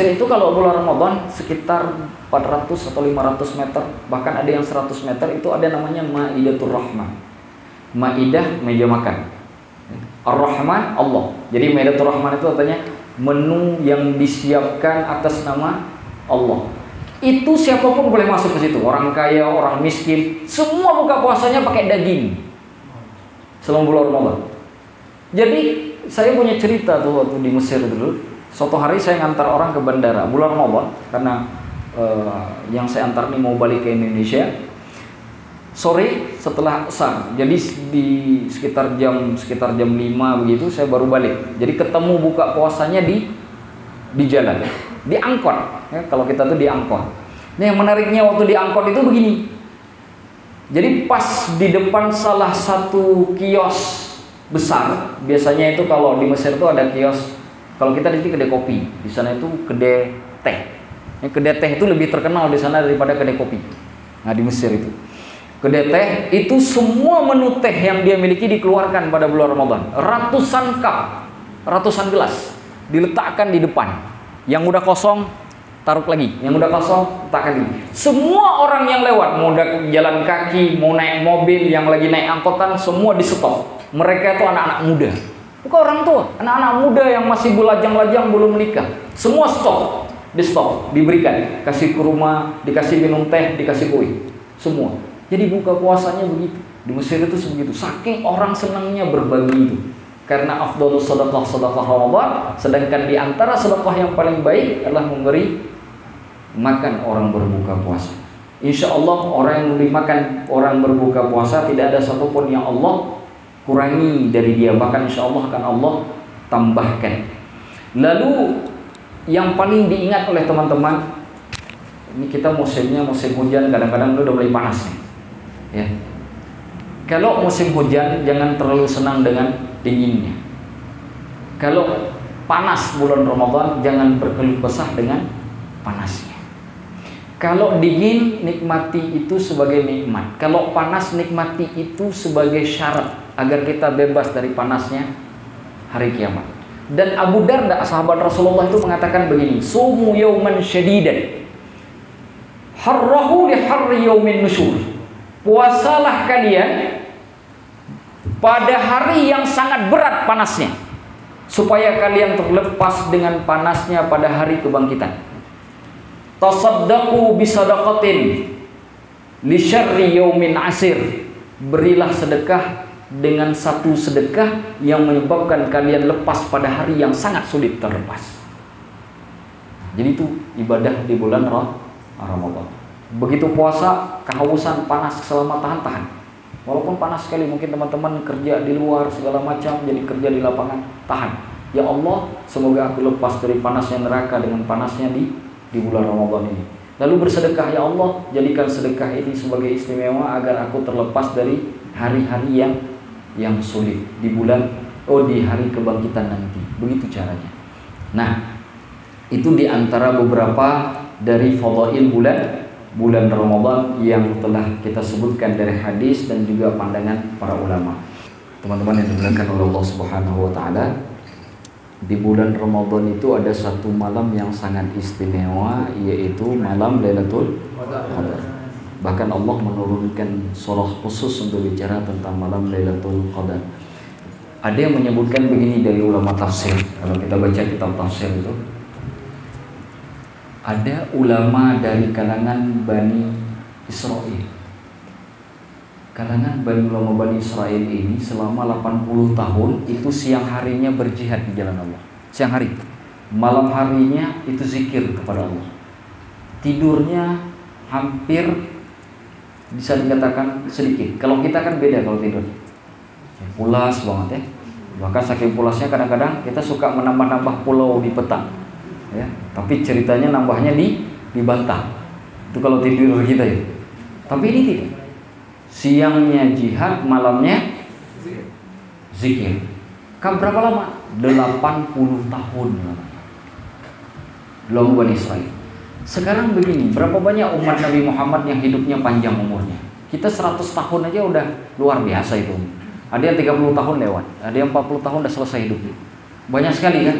itu kalau bulan Ramadan sekitar 400 atau 500 meter, bahkan ada yang 100 meter, itu ada namanya Maidatur Rahman. Maidah, meja makan. Ar-Rahman, Allah. Jadi Maidatur Rahman itu artinya menu yang disiapkan atas nama Allah. Itu siapapun boleh masuk ke situ. Orang kaya, orang miskin, semua buka puasanya pakai daging selama bulan Ramadan. Jadi saya punya cerita tuh waktu di Mesir dulu. Suatu hari saya ngantar orang ke bandara bulan Ramadan, karena yang saya antar nih mau balik ke Indonesia sore setelah asar. Jadi di sekitar jam 5 begitu saya baru balik. Jadi ketemu buka puasanya di jalan, di angkot. Ya, kalau kita tuh di angkot. Nah, yang menariknya waktu di angkot itu begini. Jadi pas di depan salah satu kios besar, biasanya itu kalau di Mesir itu ada kios. Kalau kita di sini kedai kopi, di sana itu kedai teh. Kedai teh itu lebih terkenal di sana daripada kedai kopi. Nah, di Mesir itu kedai teh itu semua menu teh yang dia miliki dikeluarkan pada bulan Ramadan. Ratusan cup, ratusan gelas diletakkan di depan. Yang udah kosong taruh lagi, yang udah kosong letakkan lagi. Semua orang yang lewat, mau jalan kaki, mau naik mobil, yang lagi naik angkotan, semua di stop. Mereka itu anak-anak muda, bukan orang tua, anak-anak muda yang masih bulajang-lajang belum menikah. Semua stop, di stop, diberikan, kasih kurma, dikasih minum teh, dikasih kue, semua. Jadi buka puasanya begitu. Di Mesir itu sebegitu. Saking orang senangnya berbagi itu. Karena afdhalus sedekah sedekah Ramadan, sedangkan di antara sedekah yang paling baik adalah memberi makan orang berbuka puasa. Insya Allah orang yang memberi makan orang berbuka puasa tidak ada satupun yang Allah kurangi dari dia, bahkan insya Allah akan Allah tambahkan. Lalu yang paling diingat oleh teman-teman, ini kita musimnya musim hujan, kadang-kadang udah mulai panas nih. Ya. Kalau musim hujan jangan terlalu senang dengan dinginnya. Kalau panas bulan Ramadan jangan berkeluh kesah dengan panasnya. Kalau dingin nikmati itu sebagai nikmat. Kalau panas nikmati itu sebagai syarat agar kita bebas dari panasnya hari kiamat. Dan Abu Darda sahabat Rasulullah itu mengatakan begini, sumu yauman syadidan harrahu li harri yaumin nusyur. Puasalah kalian pada hari yang sangat berat panasnya, supaya kalian terlepas dengan panasnya pada hari kebangkitan. Tasaddaqu bisadaqatin li syarri yaumin asir. Berilah sedekah dengan satu sedekah yang menyebabkan kalian lepas pada hari yang sangat sulit terlepas. Jadi itu ibadah di bulan Ramadan. Begitu puasa, kehausan, panas, selama tahan. Walaupun panas sekali, mungkin teman-teman kerja di luar segala macam, jadi kerja di lapangan, tahan. Ya Allah, semoga aku lepas dari panasnya neraka dengan panasnya di bulan Ramadan ini. Lalu bersedekah, ya Allah, jadikan sedekah ini sebagai istimewa agar aku terlepas dari hari-hari yang sulit di hari kebangkitan nanti. Begitu caranya. Nah, itu di antara beberapa dari fadhail bulan Ramadan yang telah kita sebutkan dari hadis dan juga pandangan para ulama. Teman-teman yang dimuliakan oleh Allah Subhanahu wa taala, di bulan Ramadan itu ada satu malam yang sangat istimewa, yaitu malam Lailatul Qadar. Bahkan Allah menurunkan surah khusus untuk bicara tentang malam Lailatul Qadar. Ada yang menyebutkan begini dari ulama tafsir. Kalau kita baca kitab tafsir itu, ada ulama dari kalangan Bani Israel. Kalangan ulama Bani Israel ini selama 80 tahun itu siang harinya berjihad di jalan Allah. Siang hari. Malam harinya itu zikir kepada Allah. Tidurnya hampir bisa dikatakan sedikit. Kalau kita kan beda kalau tidur. Pulas banget ya. Bahkan saking pulasnya kadang-kadang kita suka menambah-nambah pulau di peta. Ya, tapi ceritanya nambahnya di bantah. Itu kalau tidur kita ya. Tapi ini tidak. Siangnya jihad, malamnya zikir. Kan berapa lama? 80 tahun lamanya. Bani Israel. Sekarang begini, berapa banyak umat Nabi Muhammad yang hidupnya panjang umurnya? Kita 100 tahun aja udah luar biasa itu. Ada yang 30 tahun lewat, ada yang 40 tahun udah selesai hidup. Banyak sekali kan?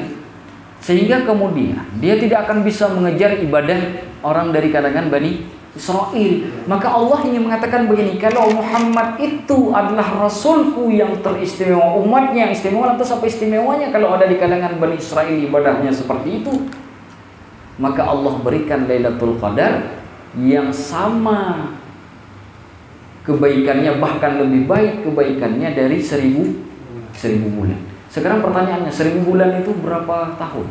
Sehingga kemudian dia tidak akan bisa mengejar ibadah orang dari kalangan Bani Israel. Maka Allah ingin mengatakan begini, kalau Muhammad itu adalah Rasulku yang teristimewa, umatnya yang istimewa, lantas apa istimewanya kalau ada di kalangan Bani Israel ibadahnya seperti itu? Maka Allah berikan Lailatul Qadar yang sama kebaikannya, bahkan lebih baik kebaikannya dari 1000 bulan. Sekarang pertanyaannya, 1000 bulan itu berapa tahun?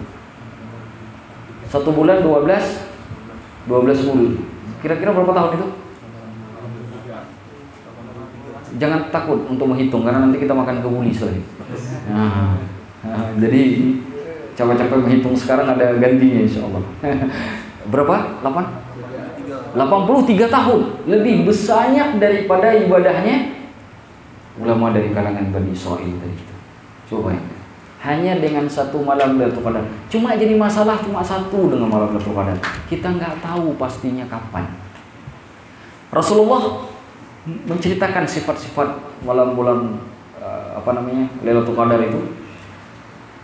1 bulan 12 12 bulan. Kira-kira berapa tahun itu? Jangan takut untuk menghitung karena nanti kita makan kebuli lagi. Jadi capek-capek menghitung sekarang ada gantinya insyaallah. Berapa? 83 tahun. Lebih banyak daripada ibadahnya ulama dari kalangan Bani Israil tadi. Coba ya. Hanya dengan satu malam Lailatul Qadar. Cuma jadi masalah cuma satu dengan malam Lailatul Qadar. Kita nggak tahu pastinya kapan. Rasulullah menceritakan sifat-sifat malam bulan Lailatul Qadar itu.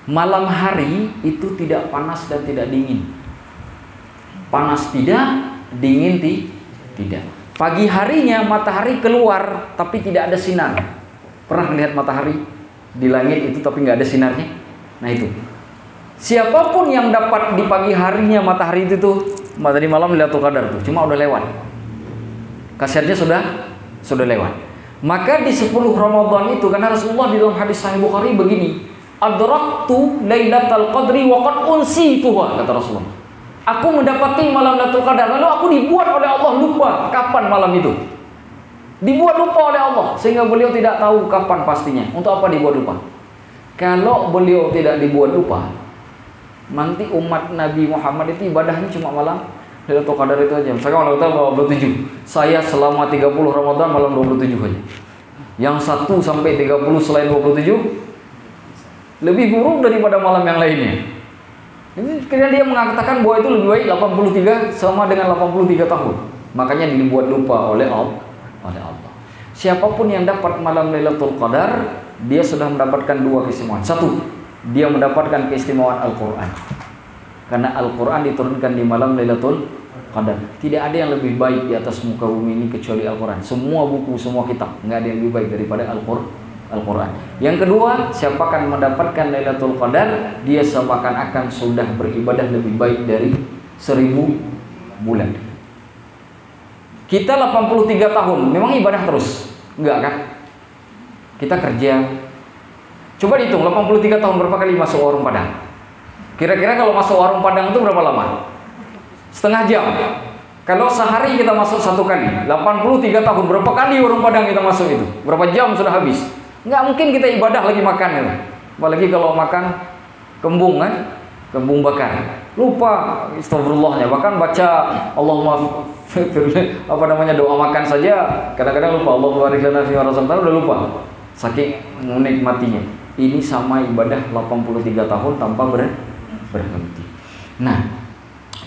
Malam hari itu tidak panas dan tidak dingin. Panas tidak, dingin tidak. Pagi harinya matahari keluar tapi tidak ada sinar. Pernah melihat matahari di langit itu tapi nggak ada sinarnya? Nah itu. Siapapun yang dapat di pagi harinya matahari itu tuh, tadi malam Lailatul Qadar tuh, cuma udah lewat. Kasiatnya sudah lewat. Maka di 10 Ramadan itu, karena Rasulullah di dalam hadis Sahih Bukhari begini, adraktu Lailatul Qadri wa qad unsituha, kata Rasulullah. Aku mendapati malam Lailatul Qadar, lalu aku dibuat oleh Allah lupa kapan malam itu. Dibuat lupa oleh Allah sehingga beliau tidak tahu kapan pastinya. Untuk apa dibuat lupa? Kalau beliau tidak dibuat lupa, nanti umat Nabi Muhammad itu ibadahnya cuma malam Lailatul Qadar itu aja. Misalkan malam 27, saya selama 30 Ramadan malam 27 aja. Yang 1 sampai 30 selain 27 lebih buruk daripada malam yang lainnya. Jadi kemudian dia mengatakan bahwa itu lebih baik 83 sama dengan 83 tahun. Makanya dibuat lupa oleh Allah. Siapapun yang dapat malam Lailatul Qadar, dia sudah mendapatkan 2 keistimewaan. 1, dia mendapatkan keistimewaan Al-Quran. Karena Al-Quran diturunkan di malam Lailatul Qadar. Tidak ada yang lebih baik di atas muka bumi ini kecuali Al-Quran. Semua buku, semua kitab, nggak ada yang lebih baik daripada Al-Quran. Yang kedua, siapa akan mendapatkan Lailatul Qadar, dia seakan-akan sudah beribadah lebih baik dari 1000 bulan. Kita 83 tahun, memang ibadah terus? Enggak kan? Kita kerja. Coba dihitung 83 tahun berapa kali masuk warung Padang? Kira-kira kalau masuk warung Padang itu berapa lama? Setengah jam. Kalau sehari kita masuk 1 kali, 83 tahun berapa kali warung Padang kita masuk itu? Berapa jam sudah habis? Nggak mungkin kita ibadah lagi makan ya. Apalagi kalau makan kembung kan, kembung bakar. Lupa astagfirullahnya, bahkan baca Allahumma doa makan saja kadang-kadang lupa. Allahumma barik lana fi ma razaqtana, udah lupa. Saking menikmatinya. Ini sama ibadah 83 tahun tanpa berhenti. Nah,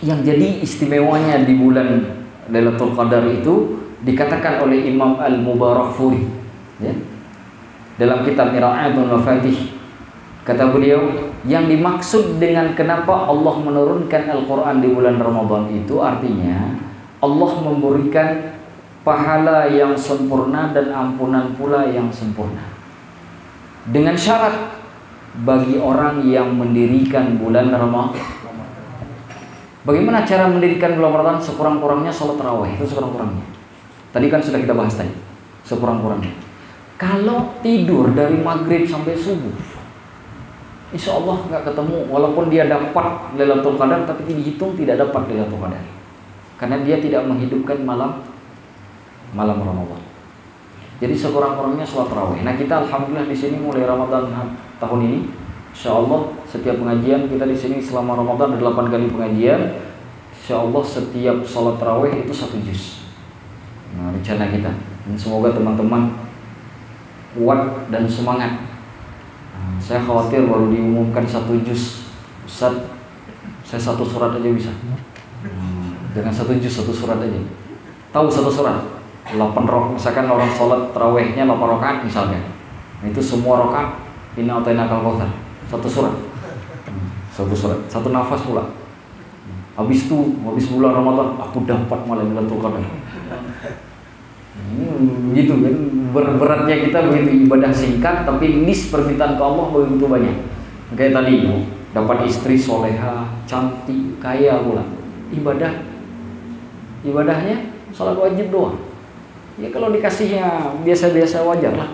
yang jadi istimewanya di bulan Lailatul Qadar itu dikatakan oleh Imam Al-Mubarakfuri ya. Dalam kitab Mira'atul Mafatih, kata beliau, yang dimaksud dengan kenapa Allah menurunkan Al-Quran di bulan Ramadan itu artinya Allah memberikan pahala yang sempurna dan ampunan pula yang sempurna. Dengan syarat bagi orang yang mendirikan bulan Ramadan. Bagaimana cara mendirikan bulan Ramadan? Sekurang-kurangnya salat tarawih, itu sekurang-kurangnya. Tadi kan sudah kita bahas tadi, sekurang-kurangnya. Kalau tidur dari maghrib sampai subuh, insya Allah nggak ketemu. Walaupun dia dapat Lailatul Qadar, tapi dihitung tidak dapat Lailatul Qadar, karena dia tidak menghidupkan malam Ramadan. Jadi sekurang-kurangnya sholat tarawih. Nah kita alhamdulillah di sini mulai Ramadan tahun ini, insya Allah setiap pengajian kita di sini selama Ramadan ada 8 kali pengajian. Insya Allah setiap sholat tarawih itu 1 juz. Nah rencana kita. Dan semoga teman-teman kuat dan semangat. Saya khawatir baru diumumkan 1 juz, Ustaz, saya 1 surat aja bisa. Dengan 1 juz 1 surat aja. Tahu 1 surat? 8 rakaat, misalkan orang sholat tarawihnya 8 rakaat misalnya. Itu semua rakaat inna atainakal kautsar. 1 surat. 1 surat, 1 nafas pula. Habis bulan Ramadan aku dapat malam Lailatul Qadar. Begitu kan, beratnya kita begitu, ibadah singkat tapi nis permintaan ke Allah begitu banyak. Kayak tadi dapat istri soleha, cantik, kaya pula. Ibadahnya salat wajib doang. Ya kalau dikasihnya biasa-biasa wajar lah.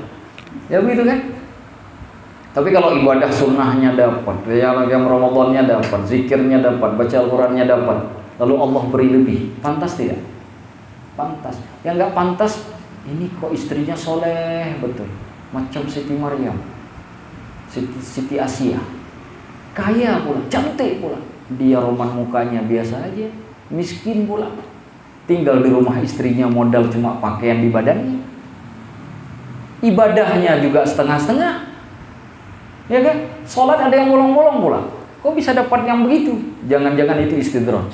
Ya begitu kan. Tapi kalau ibadah sunnahnya dapat, yang Ramadannya dapat, zikirnya dapat, baca Al-Qurannya dapat, lalu Allah beri lebih. Pantas tidak? Pantas. Yang nggak pantas, ini kok istrinya soleh betul, macam Siti Maryam, Siti Asia, kaya pula, cantik pula. Dia roman mukanya biasa aja, miskin pula. Tinggal di rumah istrinya, modal cuma pakaian di badannya. Ibadahnya juga setengah-setengah. Ya kan? Sholat ada yang bolong-bolong pula. Kok bisa dapat yang begitu? Jangan-jangan itu istidraj.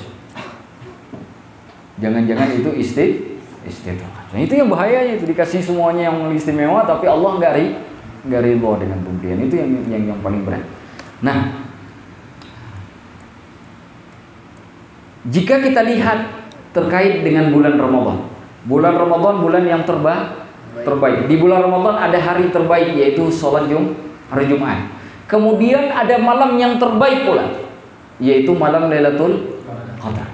Jangan-jangan itu istidraj. Nah, itu yang bahayanya, itu dikasih semuanya yang istimewa tapi Allah nggak ridho dengan pemberian. Itu yang paling berat. Nah, jika kita lihat terkait dengan bulan Ramadan. Bulan Ramadan bulan yang terbaik. Di bulan Ramadan ada hari terbaik, yaitu sholat hari Jumat. Kemudian ada malam yang terbaik pula, yaitu malam Lailatul Qadar.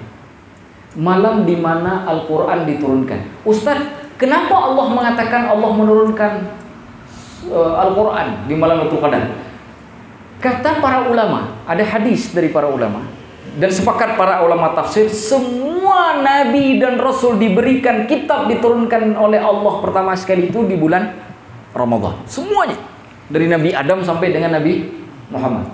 Malam di mana Al-Quran diturunkan. Ustaz, kenapa Allah mengatakan Allah menurunkan Al-Quran di malam Lailatul Qadar? Kata para ulama, ada hadis dari para ulama, dan sepakat para ulama tafsir, semua nabi dan rasul diberikan kitab diturunkan oleh Allah pertama sekali itu di bulan Ramadan. Semuanya, dari Nabi Adam sampai dengan Nabi Muhammad,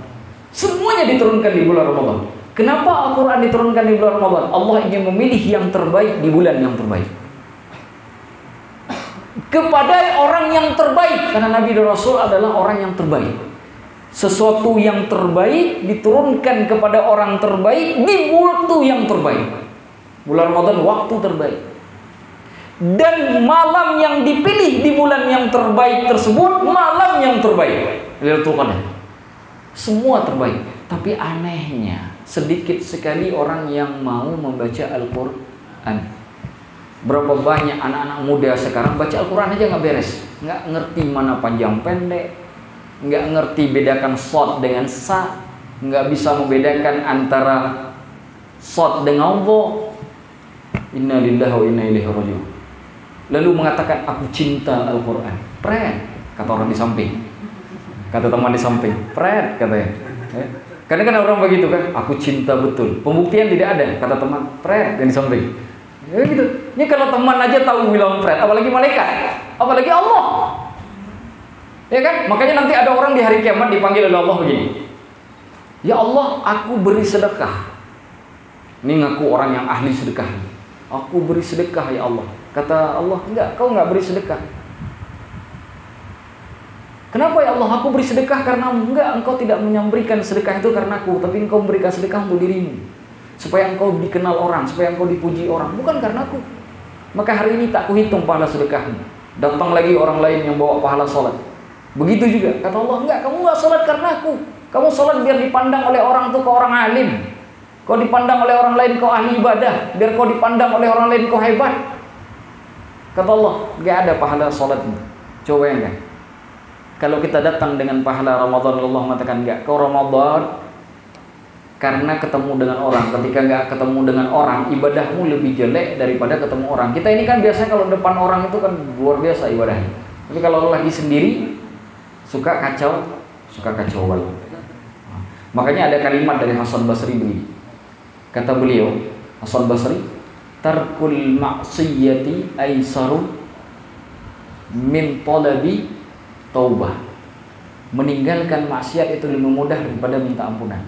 semuanya diturunkan di bulan Ramadan. Kenapa Al-Quran diturunkan di bulan Ramadan? Allah ingin memilih yang terbaik di bulan yang terbaik, kepada orang yang terbaik, karena Nabi dan Rasul adalah orang yang terbaik. Sesuatu yang terbaik diturunkan kepada orang terbaik di waktu yang terbaik. Bulan Ramadan waktu terbaik. Dan malam yang dipilih di bulan yang terbaik tersebut malam yang terbaik. Lailatul Qadar. Semua terbaik. Tapi anehnya sedikit sekali orang yang mau membaca Al-Quran. Berapa banyak anak-anak muda sekarang baca Al-Quran aja nggak beres, nggak ngerti mana panjang pendek, nggak ngerti bedakan shad dengan sa, nggak bisa membedakan antara shad dengan dha. Inna lillahi wa inna ilaihi raji'un. Lalu mengatakan aku cinta Al-Quran. Pret, kata orang di samping, kata teman di samping, pret katanya. Karena kan orang begitu kan, aku cinta betul. Pembuktian tidak ada, kata teman, pret yang di samping. Ya gitu. Ini kalau teman aja tahu bilang pret, apalagi malaikat, apalagi Allah. Ya kan? Makanya nanti ada orang di hari kiamat dipanggil oleh Allah begini. Ya Allah, aku beri sedekah. Ini ngaku orang yang ahli sedekah. Aku beri sedekah ya Allah. Kata Allah, enggak, kau enggak beri sedekah. Kenapa ya Allah? Aku beri sedekah karena enggak, engkau tidak memberikan sedekah itu karena aku, tapi engkau memberikan sedekah untuk dirimu, supaya engkau dikenal orang, supaya engkau dipuji orang, bukan karena aku. Maka hari ini tak kuhitung pahala sedekahmu. Datang lagi orang lain yang bawa pahala sholat. Begitu juga, kata Allah, enggak, kamu enggak sholat karena aku. Kamu sholat biar dipandang oleh orang itu kau orang alim. Kau dipandang oleh orang lain kau ahli ibadah, biar kau dipandang oleh orang lain kau hebat. Kata Allah, enggak ada pahala sholatmu. Coba yang enggak. Kalau kita datang dengan pahala Ramadan, Allah mengatakan enggak, kau Ramadan karena ketemu dengan orang. Ketika enggak ketemu dengan orang, ibadahmu lebih jelek daripada ketemu orang. Kita ini kan biasanya kalau depan orang itu kan luar biasa ibadahnya. Tapi kalau lagi sendiri suka kacau balau. Makanya ada kalimat dari Hasan Basri begini. Kata beliau, Hasan Basri, tarkul ma'siyati aisaru min talabi taubah. Meninggalkan maksiat itu lebih mudah daripada minta ampunan,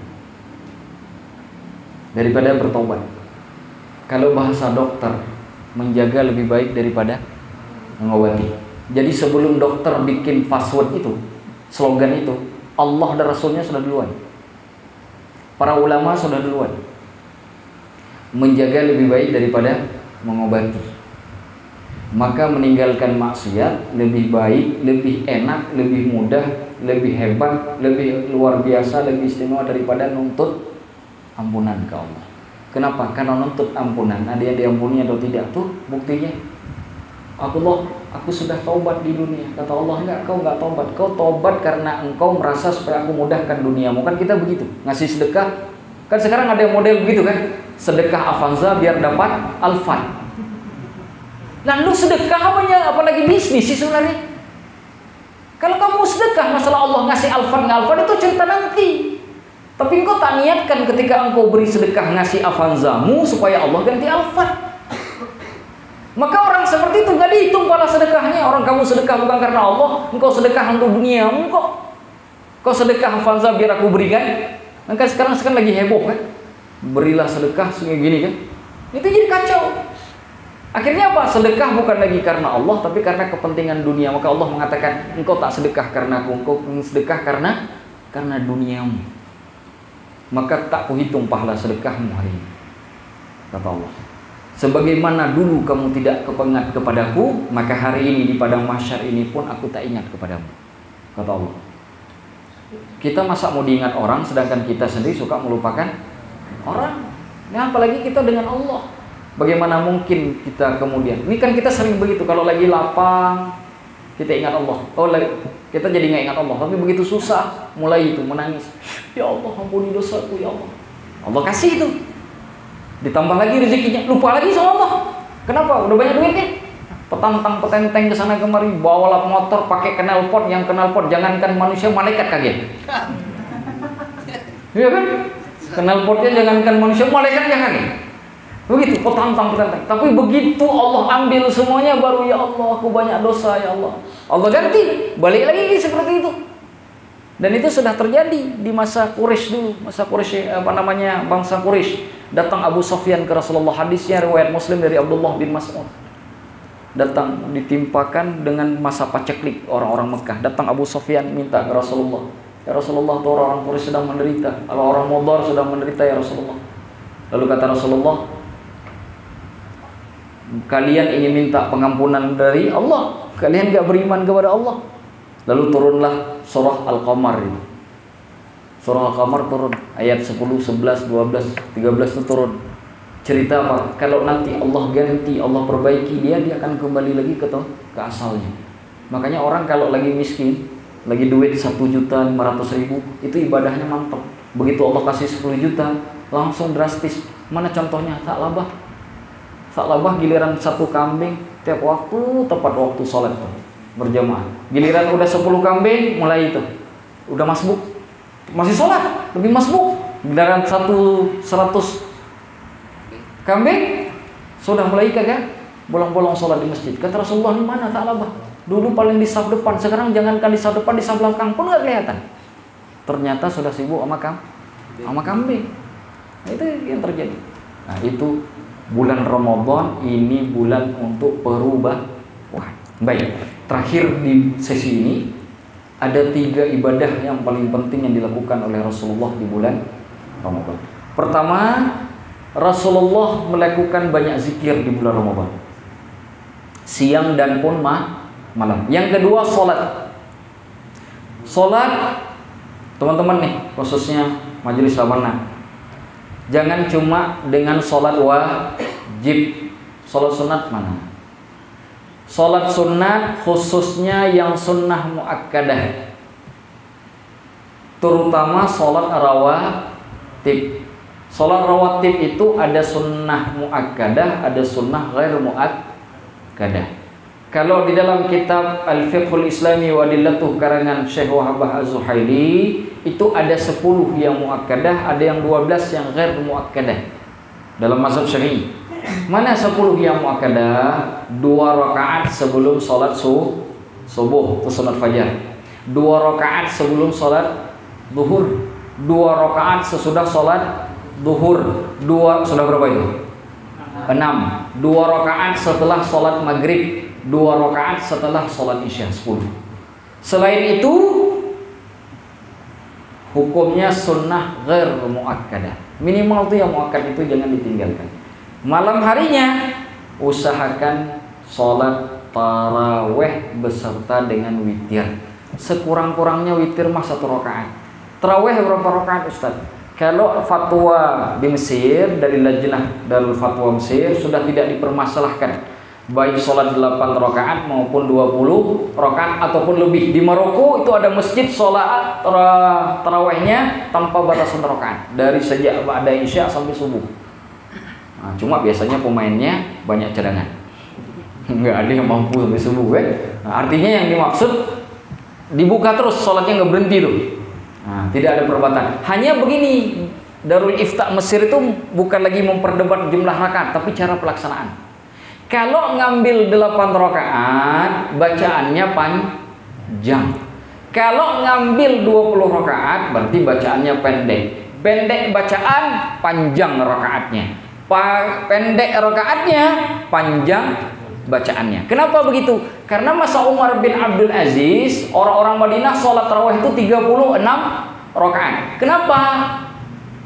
daripada bertobat. Kalau bahasa dokter, menjaga lebih baik daripada mengobati. Jadi sebelum dokter bikin password itu, slogan itu, Allah dan Rasulnya sudah duluan, para ulama sudah duluan. Menjaga lebih baik daripada mengobati. Maka meninggalkan maksiat lebih baik, lebih enak, lebih mudah, lebih hebat, lebih luar biasa, lebih istimewa daripada nuntut ampunan ke Allah. Kenapa? Karena nuntut ampunan, ada yang diampuni atau tidak, tuh buktinya. Aku sudah taubat di dunia. Kata Allah, enggak, kau enggak taubat. Kau taubat karena engkau merasa supaya aku mudahkan duniamu. Kan kita begitu, ngasih sedekah. Kan sekarang ada yang model begitu kan, sedekah Avanza biar dapat Alphard. Lalu sedekah apalagi bisnis sih sebenarnya. Kalau kamu sedekah, masalah Allah ngasih Alphard itu cerita nanti. Tapi engkau tak niatkan ketika engkau beri sedekah ngasih avanzamu supaya Allah ganti Alphard. Maka orang seperti itu gak dihitung pada sedekahnya. Orang kamu sedekah bukan karena Allah, engkau sedekah untuk duniamu kok. Kau sedekah Avanza biar aku berikan. Maka sekarang lagi heboh kan. Berilah sedekah segini gini kan. Itu jadi kacau. Akhirnya apa? Sedekah bukan lagi karena Allah, tapi karena kepentingan dunia. Maka Allah mengatakan, engkau tak sedekah karena aku, engkau sedekah karena duniamu. Maka tak kuhitung pahala sedekahmu hari ini, kata Allah. Sebagaimana dulu kamu tidak ingat kepadaku, maka hari ini di padang mahsyar ini pun aku tak ingat kepadamu, kata Allah. Kita masa mau diingat orang, sedangkan kita sendiri suka melupakan orang. Nah, apalagi kita dengan Allah. Bagaimana mungkin kita kemudian, ini kan kita sering begitu, kalau lagi lapang kita ingat Allah, kita jadi nggak ingat Allah. Tapi begitu susah, mulai itu menangis, ya Allah ampuni dosaku ya Allah. Allah kasih itu, ditambah lagi rezekinya, lupa lagi sama Allah. Kenapa? Udah banyak duitnya, petenteng ke sana kemari, bawalah motor pakai knalpot, yang knalpot jangankan manusia, malaikat kaget. Iya kan? Knalpotnya jangankan manusia, malaikat yang kaget. Begitu, petenteng. Tapi begitu Allah ambil semuanya, baru ya Allah, aku banyak dosa ya Allah. Allah ganti, balik lagi seperti itu. Dan itu sudah terjadi di masa Quraisy dulu, masa Quraisy bangsa Quraisy. Datang Abu Sufyan ke Rasulullah, hadisnya riwayat Muslim dari Abdullah bin Mas'ud. Datang ditimpakan dengan masa paceklik orang-orang Mekah. Datang Abu Sufyan minta ke Rasulullah, ya Rasulullah, tuh orang Quraisy sedang menderita, orang Mudhar sedang menderita ya Rasulullah. Lalu kata Rasulullah, kalian ingin minta pengampunan dari Allah, kalian gak beriman kepada Allah. Lalu turunlah surah Al-Qamar itu. Surah Al-Qamar turun ayat 10, 11, 12, 13 itu turun. Cerita apa? Kalau nanti Allah ganti, Allah perbaiki dia akan kembali lagi ke asalnya. Makanya orang kalau lagi miskin, lagi duit 1.500.000, itu ibadahnya mantap. Begitu Allah kasih 10 juta, langsung drastis. Mana contohnya? Tak labah giliran 1 kambing tiap waktu, tepat waktu sholat tuh, berjamaah. Giliran udah 10 kambing, mulai itu udah masbuk, masih sholat, lebih masbuk. Giliran 100 kambing, sudah mulai kagak bolong-bolong sholat di masjid. Kata Rasulullah, di mana tak labah? Dulu paling di saf depan, sekarang jangankan di saf depan, di saf belakang pun gak kelihatan. Ternyata sudah sibuk sama kambing. Nah, itu yang terjadi. Nah, itu bulan Ramadan ini bulan untuk perubahan. Baik, terakhir di sesi ini ada 3 ibadah yang paling penting yang dilakukan oleh Rasulullah di bulan Ramadan. Pertama, Rasulullah melakukan banyak zikir di bulan Ramadan, siang dan pun malam. Yang kedua, Sholat, teman-teman nih, khususnya majelis Rabbana, jangan cuma dengan sholat wajib. Sholat sunat mana? Sholat sunat khususnya yang sunnah muakkadah, terutama sholat rawatib. Sholat rawatib itu ada sunnah muakkadah, ada sunnah ghair muakkadah. Kalau di dalam kitab Al-Fiqhul Islami wa Adillatuh karangan Syekh Wahbah Az-Zuhaili, itu ada 10 yang muakkadah, ada yang 12 yang ghair muakkadah dalam mazhab Syafi'i. Mana 10 yang muakkadah? 2 rakaat sebelum sholat subuh, itu sunat fajar. 2 rakaat sebelum sholat zuhur, 2 rakaat sesudah sholat zuhur. Sudah berapa itu? 6. 2 rakaat setelah sholat maghrib, 2 rakaat setelah sholat isya, 10. Selain itu hukumnya sunnah ghair muakkadah. Minimal tuh yang muakkad itu jangan ditinggalkan. Malam harinya usahakan sholat taraweh beserta dengan witir. Sekurang-kurangnya witir mah 1 rakaat. Taraweh berapa rakaat, Ustaz? Kalau fatwa di Mesir dari Lajnah Darul Fatwa Mesir sudah tidak dipermasalahkan, baik sholat 8 rakaat maupun 20 rakaat ataupun lebih. Di Maroko itu ada masjid sholat tarawehnya tanpa batasan rakaat, dari sejak ada isya sampai subuh. Nah, cuma biasanya pemainnya banyak cadangan, nggak ada yang mampu sampai subuh kan. Nah, artinya yang dimaksud dibuka terus sholatnya, nggak berhenti tuh. Nah, tidak ada perdebatan. Hanya begini, Darul Ifta Mesir itu bukan lagi memperdebat jumlah rakaat, tapi cara pelaksanaan. Kalau ngambil 8 rakaat, bacaannya panjang. Kalau ngambil 20 rakaat, berarti bacaannya pendek. Pendek bacaan, panjang rakaatnya. Pendek rakaatnya, panjang bacaannya. Kenapa begitu? Karena masa Umar bin Abdul Aziz, orang-orang Madinah sholat tarawih itu 36 rakaat. Kenapa?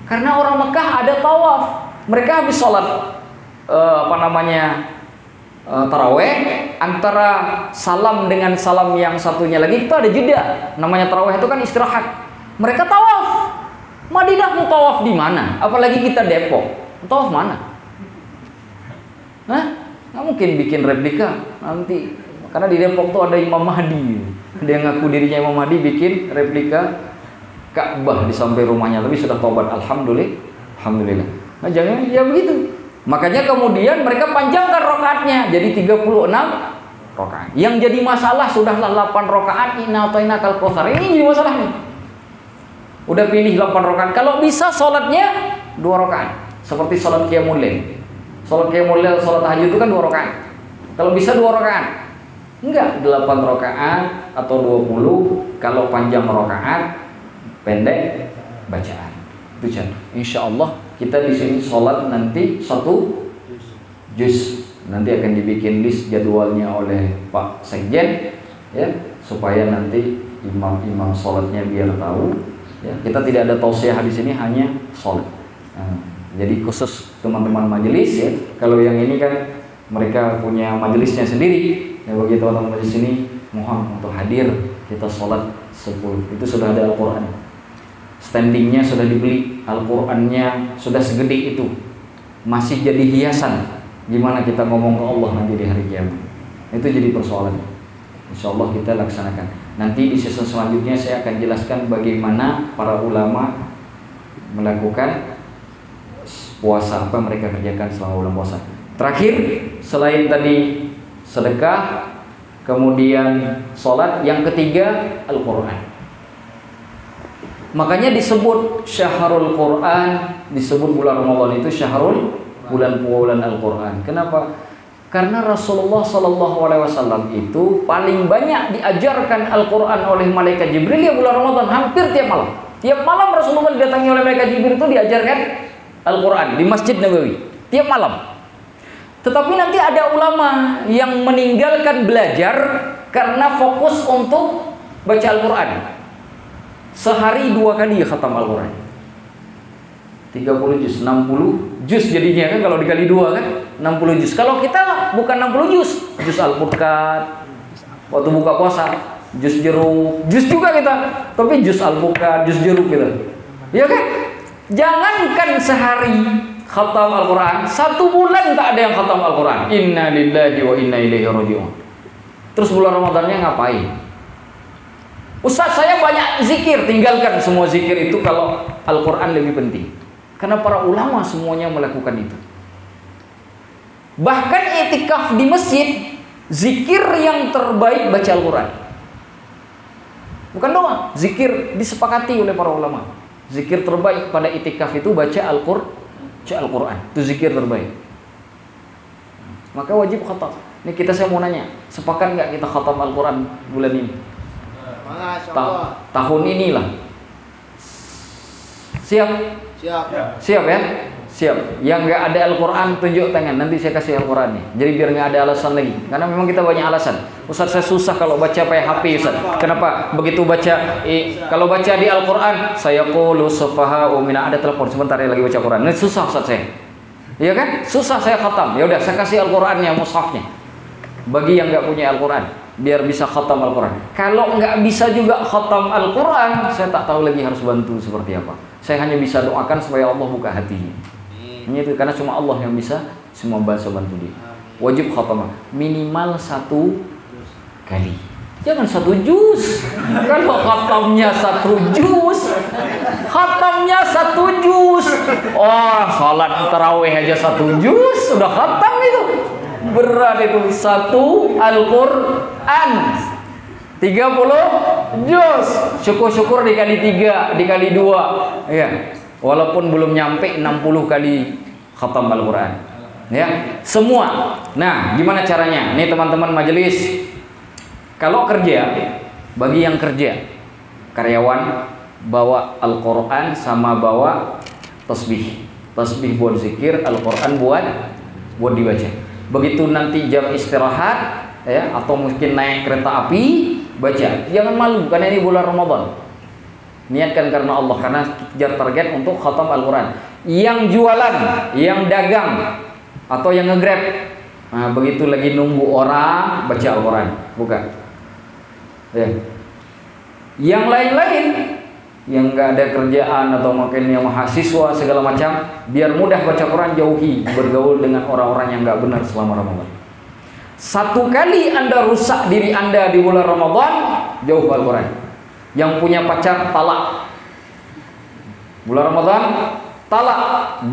Karena orang Mekah ada tawaf. Mereka habis sholat tarawih, antara salam dengan salam yang satunya lagi itu ada jeda. Namanya tarawih itu kan istirahat. Mereka tawaf. Madinah mau tawaf di mana? Apalagi kita Depok. Tawaf mana? Hah? Nggak mungkin bikin replika nanti. Karena di Depok tuh ada Imam Mahdi. Dia ngaku dirinya Imam Mahdi, bikin replika Ka'bah di samping rumahnya, tapi sudah tobat, alhamdulillah. Nah, jangan ya begitu. Makanya kemudian mereka panjangkan rakaatnya jadi 36 rakaat. Yang jadi masalah sudahlah 8 rakaat, inna atainakal kautsar. Ini jadi masalah nih. Udah pilih 8 rakaat. Kalau bisa sholatnya 2 rakaat. Seperti sholat qiyamul lail. Sholat qiyamul lail, sholat tahajud itu kan 2 rakaat. Kalau bisa 2 rakaat. Enggak 8 rakaat atau 20. Kalau panjang rakaat, pendek bacaan. Itu contoh. Insyaallah kita di sini sholat nanti 1 juz. Nanti akan dibikin list jadwalnya oleh Pak Sekjen, ya, supaya nanti imam sholatnya biar tahu. Ya, kita tidak ada tausiah di sini, hanya sholat. Nah, jadi khusus teman-teman majelis, ya. Kalau yang ini kan mereka punya majelisnya sendiri. Ya, bagi teman-teman majelis ini mohon untuk hadir, kita sholat 10. Itu sudah ada Al-Quran. Standingnya sudah dibeli, Al-Qurannya sudah segede itu, masih jadi hiasan. Gimana kita ngomong ke Allah nanti di hari kiamat? Itu jadi persoalan. Insya Allah kita laksanakan. Nanti di season selanjutnya saya akan jelaskan bagaimana para ulama melakukan puasa, apa mereka kerjakan selama bulan puasa. Terakhir, selain tadi sedekah, kemudian sholat, yang ketiga Al-Quran. Makanya disebut syahrul Quran, disebut bulan Ramadan itu syahrul, bulan Al-Quran. Kenapa? Karena Rasulullah SAW itu paling banyak diajarkan Al-Quran oleh malaikat Jibril ya bulan Ramadan, hampir tiap malam. Tiap malam Rasulullah didatangi oleh malaikat Jibril itu diajarkan Al-Quran di Masjid Nabawi tiap malam. Tetapi nanti ada ulama yang meninggalkan belajar karena fokus untuk baca Al-Quran. Sehari 2 kali khatam Al-Quran. 30 juz, 60 juz jadinya kan, kalau dikali 2 kan 60 juz. Kalau kita bukan 60 juz, juz Al-Furqan waktu buka puasa, juz jeruk, juz juga kita, tapi juz Al-Furqan, juz jeruk gitu. Ya kan? Jangankan sehari khatam Al-Quran, 1 bulan tak ada yang khatam Al-Quran. Inna lillahi wa inna ilaihi raji'un. Terus bulan Ramadannya ngapain? Ustaz, saya banyak zikir. Tinggalkan semua zikir itu kalau Al-Quran lebih penting. Karena para ulama semuanya melakukan itu. Bahkan i'tikaf di masjid, zikir yang terbaik baca Al-Quran. Bukan doa, zikir disepakati oleh para ulama. Zikir terbaik pada i'tikaf itu baca Al-Quran. Itu zikir terbaik. Maka wajib khatam. Ini saya mau nanya, sepakat nggak kita khatam Al-Quran bulan ini? Tahun inilah. Siap? Siap ya? Siap. Yang nggak ada Al-Quran tunjuk tangan. Nanti saya kasih Al-Quran nih. Jadi biar nggak ada alasan lagi. Karena memang kita banyak alasan. Ustaz, saya susah kalau baca pakai HP, Ustaz. Kenapa? Begitu baca kalau baca di Al-Quran, saya qulu sufaha'u mina, ada telepon sebentar ya lagi baca Quran. Ini susah Ustaz saya. Iya kan? Susah saya khatam. Ya udah saya kasih Al-Qurannya, mushafnya. Bagi yang nggak punya Al-Quran, biar bisa khatam Al-Quran. Kalau nggak bisa juga khatam Al-Quran, saya tak tahu lagi harus bantu seperti apa. Saya hanya bisa doakan supaya Allah buka hatinya. Ini itu karena cuma Allah yang bisa semua bantu dia. Wajib khatam minimal 1 kali. Jangan 1 juz. Kalau khatamnya 1 juz, khatamnya 1 juz. Oh, salat tarawih aja 1 juz, sudah khatam itu. Berat itu 1 Al-Quran 30 Jos, syukur-syukur dikali 3, dikali 2, ya. Walaupun belum nyampe 60 kali khatam Al-Quran, ya. Semua. Nah, gimana caranya? Nih teman-teman majelis, kalau kerja, bagi yang kerja, karyawan bawa Al-Quran sama bawa tasbih. Tasbih buat zikir, Al-Quran buat dibaca. Begitu nanti jam istirahat, ya, atau mungkin naik kereta api, baca. Jangan malu karena ini bulan Ramadan. Niatkan karena Allah, karena kejar target untuk khatam Al-Quran. Yang jualan, yang dagang, atau yang nge-grab, nah, begitu lagi nunggu orang, baca Al-Quran, buka. Ya. Yang lain-lain, yang nggak ada kerjaan atau mungkin yang mahasiswa segala macam, biar mudah baca Quran, jauhi bergaul dengan orang-orang yang nggak benar selama Ramadan. Satu kali Anda rusak diri Anda di bulan Ramadan, jauh Al-Quran. Yang punya pacar, talak. Bulan Ramadan, talak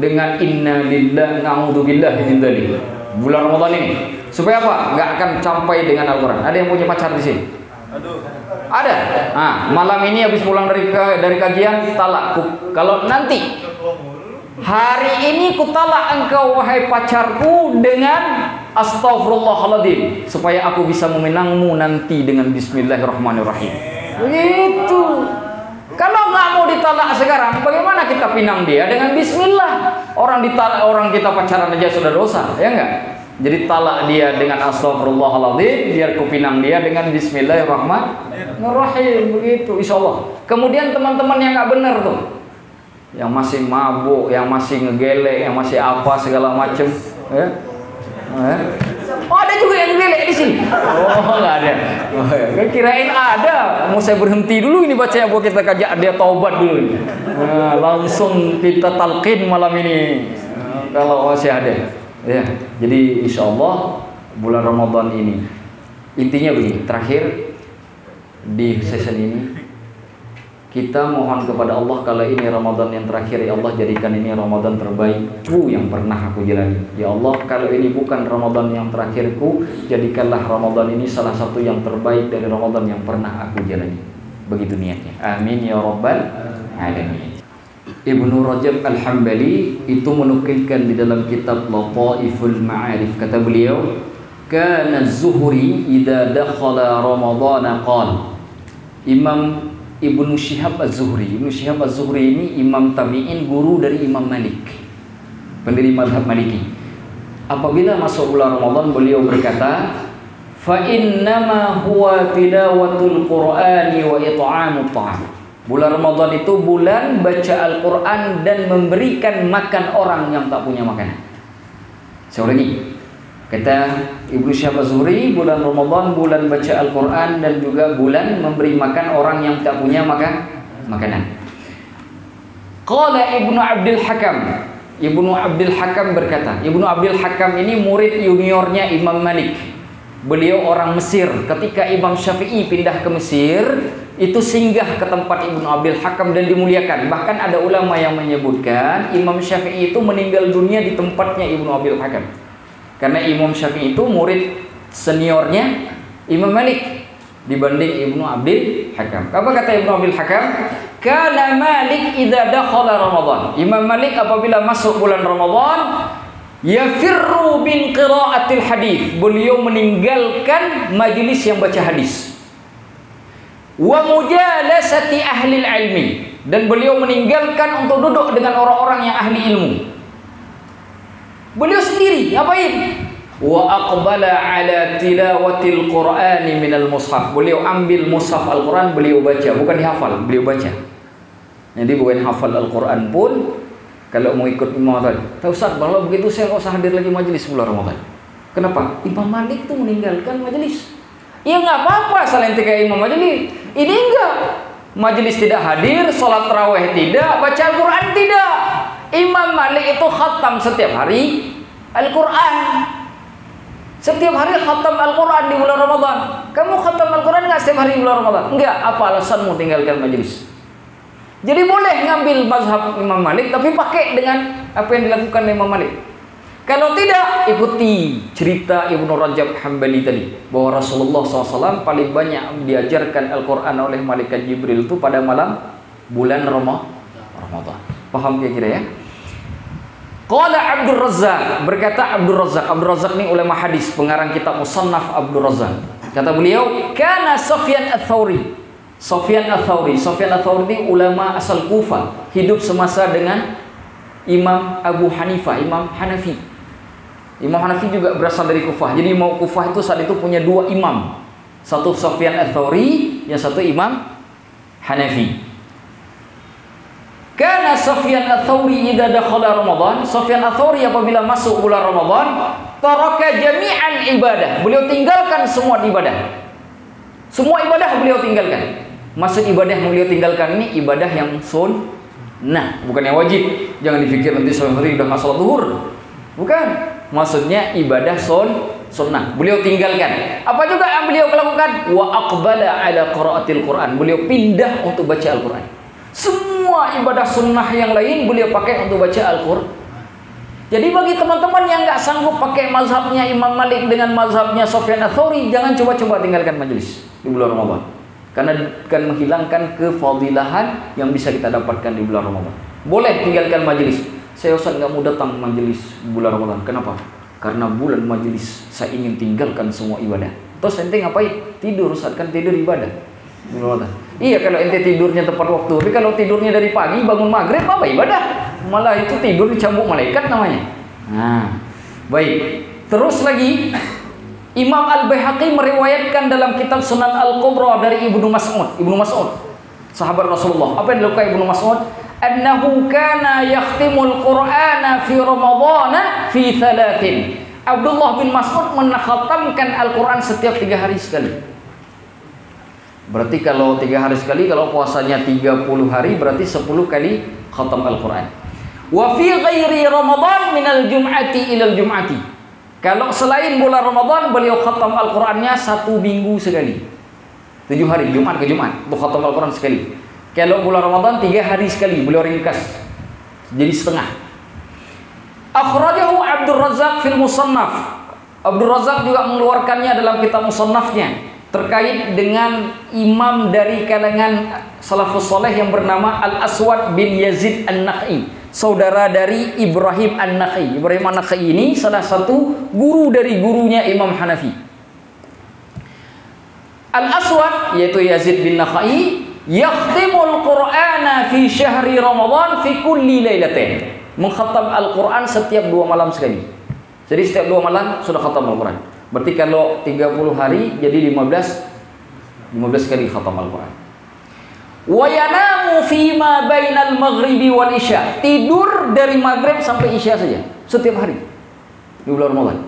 dengan inna lillahi na'udzubillahi min dzalik. Bulan Ramadan ini supaya apa? Nggak akan sampai dengan Al-Quran. Ada yang punya pacar di sini? Ada. Nah, malam ini habis pulang dari kajian, talak. Kalau nanti hari ini ku talak engkau wahai pacarku dengan astaghfirullahaladzim, supaya aku bisa memenangmu nanti dengan bismillahirrahmanirrahim. Begitu. Kalau nggak mau ditalak sekarang, bagaimana kita pinang dia dengan bismillah? Orang ditalak, orang kita pacaran aja sudah dosa, ya enggak? Jadi talak dia dengan astaghfirullahaladzim, biar ku pinang dia dengan bismillahirrahmanirrahim. Begitu, insya Allah. Kemudian teman-teman yang nggak benar tuh, yang masih mabuk, yang masih ngegelek, yang masih apa segala macem, ya. Oh, ada juga yang ngegelek di sini. Oh, nggak ada. Oh, ya. Kirain ada. Mau saya berhenti dulu ini bacanya, buat kita kajian dia taubat dulu. Nah, langsung kita talqin malam ini. Kalau masih ada. Ya, jadi insya Allah bulan Ramadan ini intinya begini. Terakhir di season ini kita mohon kepada Allah, kalau ini Ramadan yang terakhir, ya Allah jadikan ini Ramadan terbaikku yang pernah aku jalani. Ya Allah, kalau ini bukan Ramadan yang terakhirku, jadikanlah Ramadan ini salah satu yang terbaik dari Ramadan yang pernah aku jalani. Begitu niatnya. Amin ya rabbal alamin. Ibnu Rajab Al-Hambali itu menukilkan di dalam kitab Lataiful Ma'arif, kata beliau, kana az-Zuhri idza dakhala Ramadhan qala. Imam Ibnu Syihab Az-Zuhri. Ibnu Syihab Az-Zuhri ini imam tabi'in, guru dari Imam Malik, pendiri mazhab Maliki. Apabila masuk bulan Ramadan, beliau berkata, fa innama huwa tilawatul Qur'ani wa it'amut ta'am. Bulan Ramadan itu bulan baca Al-Quran dan memberikan makan orang yang tak punya makanan. Saya ulangi. Kata Ibnu Syihab Az-Zuhri, bulan Ramadan bulan baca Al-Quran dan juga bulan memberi makan orang yang tak punya makanan. Qala Ibnu Abdul Hakam. Ibnu Abdul Hakam berkata, Ibnu Abdul Hakam ini murid juniornya Imam Malik. Beliau orang Mesir. Ketika Imam Syafi'i pindah ke Mesir, itu singgah ke tempat Ibnu Abdul Hakam dan dimuliakan. Bahkan ada ulama yang menyebutkan Imam Syafi'i itu meninggal dunia di tempatnya Ibnu Abdul Hakam. Karena Imam Syafi'i itu murid seniornya Imam Malik dibanding Ibnu Abdul Hakam. Apa kata Ibnu Abdul Hakam? Kana Malik idza dakhala Ramadan. Imam Malik apabila masuk bulan Ramadan, yafirru bin qiraatil hadis. Beliau meninggalkan majelis yang baca hadis. Wa mujalasati ahli ilmi. Dan beliau meninggalkan untuk duduk dengan orang-orang yang ahli ilmu. Beliau sendiri ngapain? Wa aqbala ala tilawatil Qur'ani minal mushaf. Beliau ambil mushaf Al-Quran, beliau baca, bukan dihafal, beliau baca. Jadi bukan hafal Al-Quran pun, kalau mau ikut Imam Malik, tahu Ustaz, kalau begitu saya nggak usah hadir lagi majelis bulan Ramadan. Kenapa? Imam Malik tuh meninggalkan majelis. Ya nggak apa-apa, selain tiga imam majelis. Ini enggak. Majelis tidak hadir, sholat tarawih tidak, baca Al-Quran tidak. Imam Malik itu khatam setiap hari Al-Quran. Setiap hari khatam Al-Quran di bulan Ramadan. Kamu khatam Al-Quran nggak setiap hari di bulan Ramadan? Enggak. Apa alasanmu tinggalkan majelis? Jadi boleh ngambil mazhab Imam Malik, tapi pakai dengan apa yang dilakukan Imam Malik. Kalau tidak, ikuti cerita Ibnu Rajab Hambali tadi, bahwa Rasulullah SAW paling banyak diajarkan Al-Quran oleh Malaikat Jibril itu pada malam bulan Ramadan. Paham kira-kira ya? Qala Abdul Razzaq, berkata Abdul Razzaq ini ulama hadis, pengarang kitab Musannaf Abdul Razzaq. Kata beliau, kana Sufyan Ats-Tsauri. Sufyan Ats-Tsauri ini ulama asal Kufah, hidup semasa dengan Imam Abu Hanifah, Imam Hanafi. Imam Hanafi juga berasal dari Kufah. Jadi Imam Kufah itu saat itu punya dua imam. Satu Sufyan Ats-Tsauri, yang satu Imam Hanafi. Karena Sufyan Ats-Tsauri idza dakhala Ramadan, Sufyan Ats-Tsauri apabila masuk bulan Ramadan, taraka jami'an ibadah. Beliau tinggalkan semua ibadah. Semua ibadah beliau tinggalkan. Maksud ibadah yang beliau tinggalkan ini ibadah yang sunnah, bukan yang wajib. Jangan dipikir nanti Sufyan Ats-Tsauri udah enggak salat zuhur. Bukan. Maksudnya ibadah sunnah beliau tinggalkan. Apa juga yang beliau lakukan? Wa aqbala ala qiraatil Quran. Beliau pindah untuk baca Al-Quran. Semua ibadah sunnah yang lain beliau pakai untuk baca Al-Quran. Jadi bagi teman-teman yang nggak sanggup pakai mazhabnya Imam Malik dengan mazhabnya Sufyan Ats-Tsauri, jangan coba-coba tinggalkan majelis di bulan Ramadan. Karena akan menghilangkan kefadilahan yang bisa kita dapatkan di bulan Ramadan. Boleh tinggalkan majelis. Saya Ustaz nggak mau datang majelis bulan Ramadan. Kenapa? Karena bulan majelis saya ingin tinggalkan semua ibadah. Terus ente ngapain? Tidur, Ustaz, kan tidur ibadah. Iya, kalau ente tidurnya tepat waktu. Tapi kalau tidurnya dari pagi bangun maghrib apa ibadah? Malah itu tidur dicambuk malaikat namanya. Nah, baik. Terus lagi Imam Al-Baihaqi meriwayatkan dalam kitab Sunan Al-Kubra dari Ibnu Mas'ud, sahabat Rasulullah. Apa yang dilakukan Ibnu Mas'ud? Annahu kana yakhtimul Qur'ana fi Ramadhan fi 3. Abdullah bin Mas'ud menakhatamkan Al-Quran setiap 3 hari sekali. Berarti kalau 3 hari sekali, kalau puasanya 30 hari, berarti 10 kali khatam Al-Quran. Wa fi ghairi Ramadan minal jum'ati ilal jum'ati. Kalau selain bulan Ramadan, beliau khatam Al-Qurannya 1 minggu sekali. 7 hari, Jumat ke Jumat, untuk khatam Al-Quran sekali. Kalau bulan Ramadan 3 hari sekali, beliau ringkas jadi setengah. Akhrajahu Abdul Razzaq fil Musannaf. Abdul Razzaq juga mengeluarkannya dalam kitab Musannafnya terkait dengan imam dari kalangan salafus saleh yang bernama Al-Aswad bin Yazid An-Nakhai, saudara dari Ibrahim An-Nakhai. Ibrahim An-Nakhai ini salah satu guru dari gurunya Imam Hanafi. Al-Aswad yaitu Yazid bin Nakhai yakhtimul Qur'ana fi syahri Ramadan fi kulli lailatin. Mengkhatam Al-Quran setiap 2 malam sekali. Jadi setiap 2 malam sudah khatam Al-Quran. Berarti kalau 30 hari jadi 15 kali khatam Al-Quran. Wa yanamu fi ma bainal maghribi wal isya. Tidur dari maghrib sampai isya saja setiap hari di bulan Ramadan.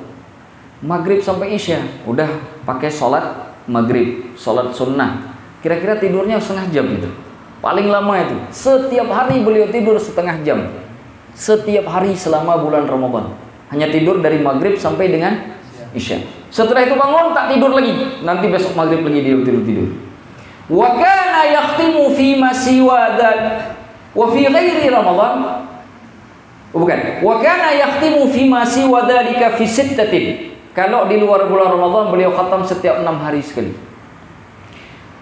Maghrib sampai isya udah pakai sholat maghrib, sholat sunnah. Kira-kira tidurnya setengah jam gitu. Paling lama itu. Setiap hari beliau tidur setengah jam. Setiap hari selama bulan Ramadan. Hanya tidur dari maghrib sampai dengan isya. Setelah itu bangun tak tidur lagi. Nanti besok maghrib lagi dia tidur. Wa kana yakhtimu fi ma siwa dzal wa fi ghairi Ramadan. Bukan. Wa kana yakhtimu fi ma siwa dzalika fi 6. Kalau di luar bulan Ramadan beliau khatam setiap 6 hari sekali.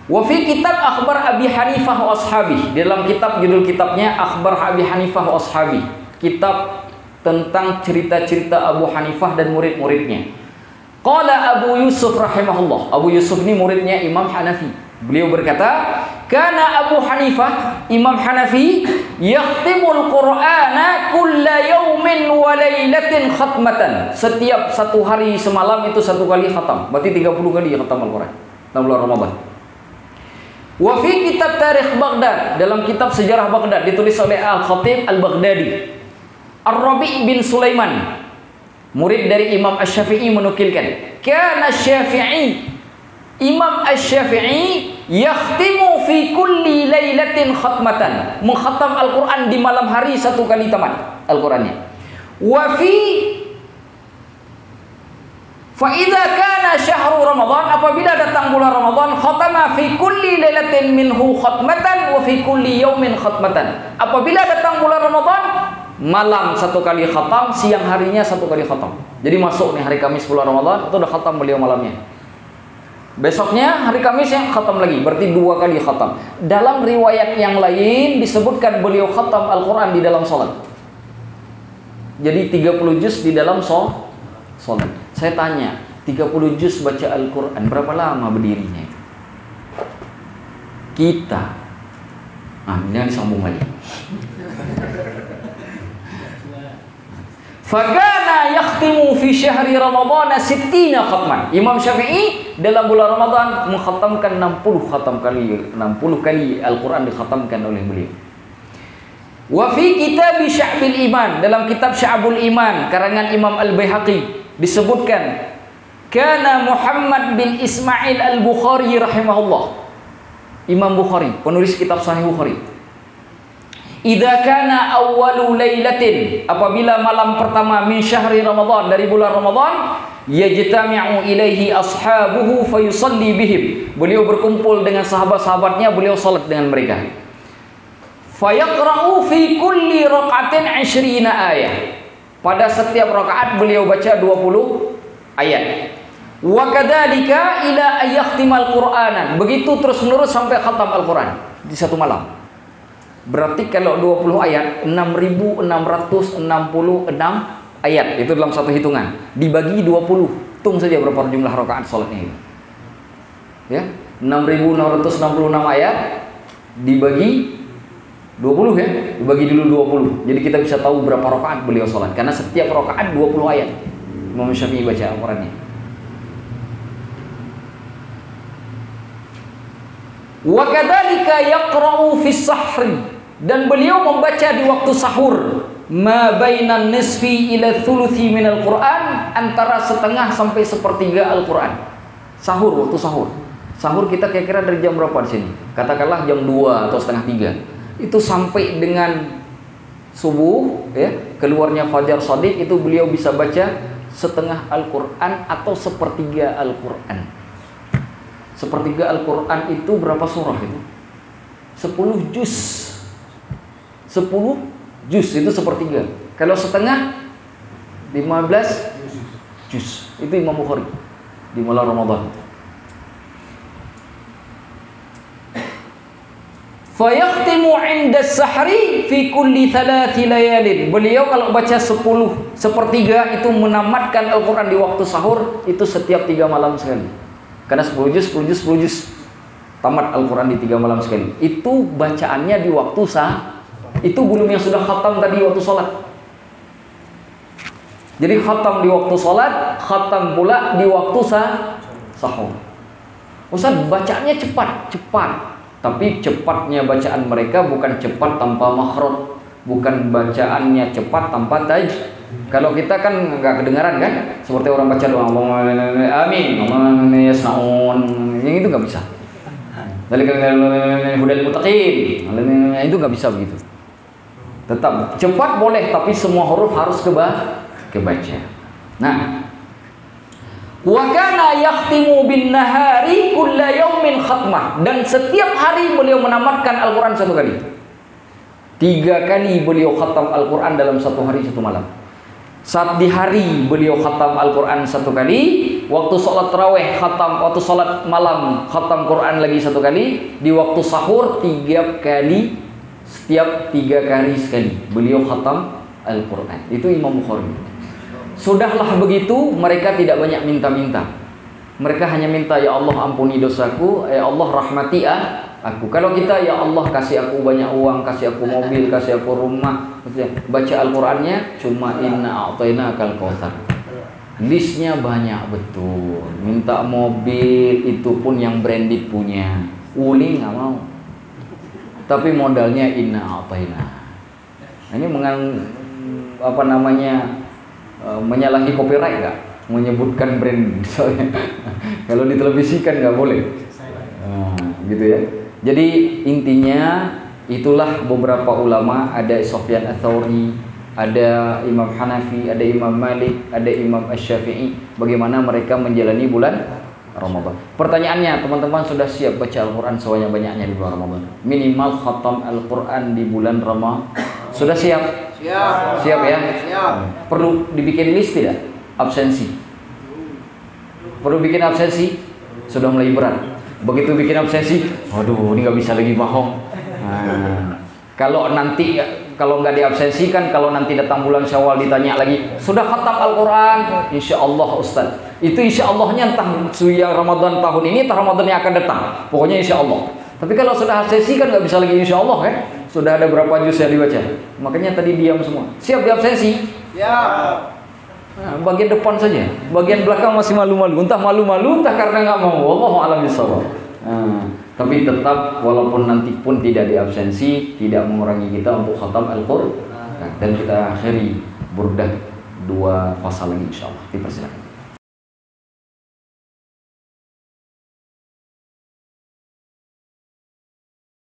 Wa fi kitab Akhbar Abi Hanifah wa Ashabi. Dalam kitab, judul kitabnya Akhbar Abi Hanifah wa Ashabi. Kitab tentang cerita-cerita Abu Hanifah dan murid-muridnya. Qala Abu Yusuf rahimahullah. Abu Yusuf ini muridnya Imam Hanafi. Beliau berkata, kana Abu Hanifah, Imam Hanafi, yakhtimul Qur'ana kulla yawmin wa laylatin khatmatan. Setiap 1 hari semalam itu 1 kali khatam. Berarti 30 kali khatam Al-Quran dalam bulan Ramadan. Wa fi kitab Tarikh Baghdad, dalam kitab sejarah Baghdad ditulis oleh Al-Khatib Al-Baghdadi. Ar-Rabi' bin Sulaiman, murid dari Imam Asy-Syafi'i menukilkan, kana Syafi'i, Imam Asy-Syafi'i yakhtimu fi kulli lailatin khatmatan. Mengkhatam Al-Quran di malam hari 1 kali tamat Al-Qurannya. Wa fi fa idza kana syahru Ramadan, apabila datang bulan Ramadan, khatama fi kulli lailatin minhu khatmatan wa fi kulli yaumin khatmatan. Apabila datang bulan Ramadan, malam 1 kali khatam, siang harinya 1 kali khatam. Jadi masuk nih hari Kamis bulan Ramadan, itu udah khatam beliau malamnya. Besoknya hari Kamis yang khatam lagi, berarti 2 kali khatam. Dalam riwayat yang lain disebutkan beliau khatam Al-Quran di dalam sholat. Jadi 30 juz di dalam sholat. Saya tanya, 30 juz baca Al-Quran berapa lama berdirinya? Kita, ini disambung lagi. Fakana yakhtimu fi syahri Ramadan 60 khatman. Imam Syafi'i dalam bulan Ramadan mengkhatamkan 60 kali Al-Quran dikhatamkan oleh beliau. Wa fi kitab Sya'bul Iman, dalam kitab Sya'bul Iman karangan Imam Al-Baihaqi disebutkan kana Muhammad bin Ismail Al-Bukhari rahimahullah. Imam Bukhari, penulis kitab Sahih Bukhari. Idza kana awwalu lailatin, apabila malam pertama min syahri Ramadan, dari bulan Ramadan, yajtami'u ilaihi ashabuhu fayusalli bihim. Beliau berkumpul dengan sahabat-sahabatnya, beliau salat dengan mereka. Fayaqra'u fi kulli raq'atin 20 ayat. Pada setiap rakaat beliau baca 20 ayat. Wa kadzalika ila ayakhtimal Qur'anan. Begitu terus-menerus sampai khatam Al-Quran di satu malam. Berarti kalau 20 ayat 6.666 ayat itu dalam satu hitungan. Dibagi 20, hitung saja berapa jumlah rakaat salatnya. Ya, 6.666 ayat dibagi 20 ya. Dibagi dulu 20. Jadi kita bisa tahu berapa rakaat beliau salat karena setiap rakaat 20 ayat. Imam Syafi'i baca Al-Qur'annya. Wa kadzalika yaqra'u fi sahri, dan beliau membaca di waktu sahur ma bainan nisfi ila thuluthi min al-Qur'an, antara setengah sampai sepertiga Al-Qur'an. Sahur, waktu sahur. Sahur kita kira-kira dari jam berapa di sini? Katakanlah jam 2 atau setengah 3. Itu sampai dengan subuh ya, keluarnya fajar shadiq, itu beliau bisa baca setengah Al-Qur'an atau sepertiga Al-Qur'an. Sepertiga Al-Quran itu berapa surah itu? 10 juz. 10 juz itu sepertiga. Kalau setengah 15 juz. Itu Imam Bukhari di bulan Ramadan. Fayakhtimu 'inda as-sahri fi kulli 3 layalin. Beliau kalau baca 10 sepertiga itu menamatkan Al-Quran di waktu sahur, itu setiap 3 malam sekali. Karena 10 juz tamat Al-Quran di 3 malam sekali. Itu bacaannya di waktu itu belum yang sudah khatam tadi waktu sholat. Jadi khatam di waktu sholat, khatam pula di waktu sahur. Ustaz, bacaannya cepat. Tapi cepatnya bacaan mereka bukan cepat tanpa makhraj, bukan bacaannya cepat tanpa taj. Kalau kita kan nggak kedengaran kan, seperti orang baca doa amin, yasnaun, yang itu nggak bisa. Dari hudal muttaqin, itu nggak bisa begitu. Tetap cepat boleh, tapi semua huruf harus kebaca. Nah, wa kana yakhtimu bin nahari kulla yaumin khatmah, dan setiap hari beliau menamatkan Al-Quran 1 kali. 3 kali beliau khatam Al-Quran dalam 1 hari 1 malam. Saat di hari beliau khatam Al-Quran 1 kali, waktu sholat tarawih khatam, waktu sholat malam khatam Quran lagi 1 kali, di waktu sahur 3 kali, setiap 3 kali sekali beliau khatam Al-Quran. Itu Imam Bukhari. Sudahlah begitu, mereka tidak banyak minta-minta. Mereka hanya minta, ya Allah ampuni dosaku, ya Allah rahmati aku. Kalau kita, ya Allah kasih aku banyak uang, kasih aku mobil, kasih aku rumah. Baca Al-Qurannya cuma inna a'tainakal kautsar. Listnya banyak betul. Minta mobil itu pun yang branded punya. Uli nggak mau. Tapi modalnya inna a'taina. Ini menyalahi copyright nggak? Menyebutkan brand misalnya. Kalau ditelevisikan nggak boleh. Gitu ya. Jadi intinya itulah beberapa ulama, ada Sufyan Ats-Tsauri, ada Imam Hanafi, ada Imam Malik, ada Imam Asy-Syafi'i, bagaimana mereka menjalani bulan Ramadan. Pertanyaannya, teman-teman sudah siap baca Al-Quran sebanyak-banyaknya di bulan Ramadan? Minimal khatam Al-Quran di bulan Ramadan. Sudah siap? Siap. Siap ya? Siap. Perlu dibikin list tidak? Absensi. Perlu bikin absensi? Sudah mulai berat. Begitu bikin absensi, waduh ini nggak bisa lagi bohong. Nah, kalau nanti kalau nggak diabsensikan, kalau nanti datang bulan Syawal ditanya lagi, sudah khatam Al-Quran? Insya Allah Ustaz. Itu insya Allahnya entah yang Ramadan tahun ini, entah Ramadan yang akan datang. Pokoknya insya Allah. Tapi kalau sudah absensi kan nggak bisa lagi insya Allah kan? Sudah ada berapa juz yang dibaca? Makanya tadi diam semua. Siap diabsensi? Siap. Nah, bagian depan saja, bagian belakang masih malu-malu. Entah malu-malu, entah karena nggak mau. Wallahu a'lam bishawab. Tapi tetap walaupun nanti pun tidak diabsensi, tidak mengurangi kita untuk khatam Al-Qur'an. Dan kita akhiri burdah 2 fasal lagi insyaallah. Dipersilakan.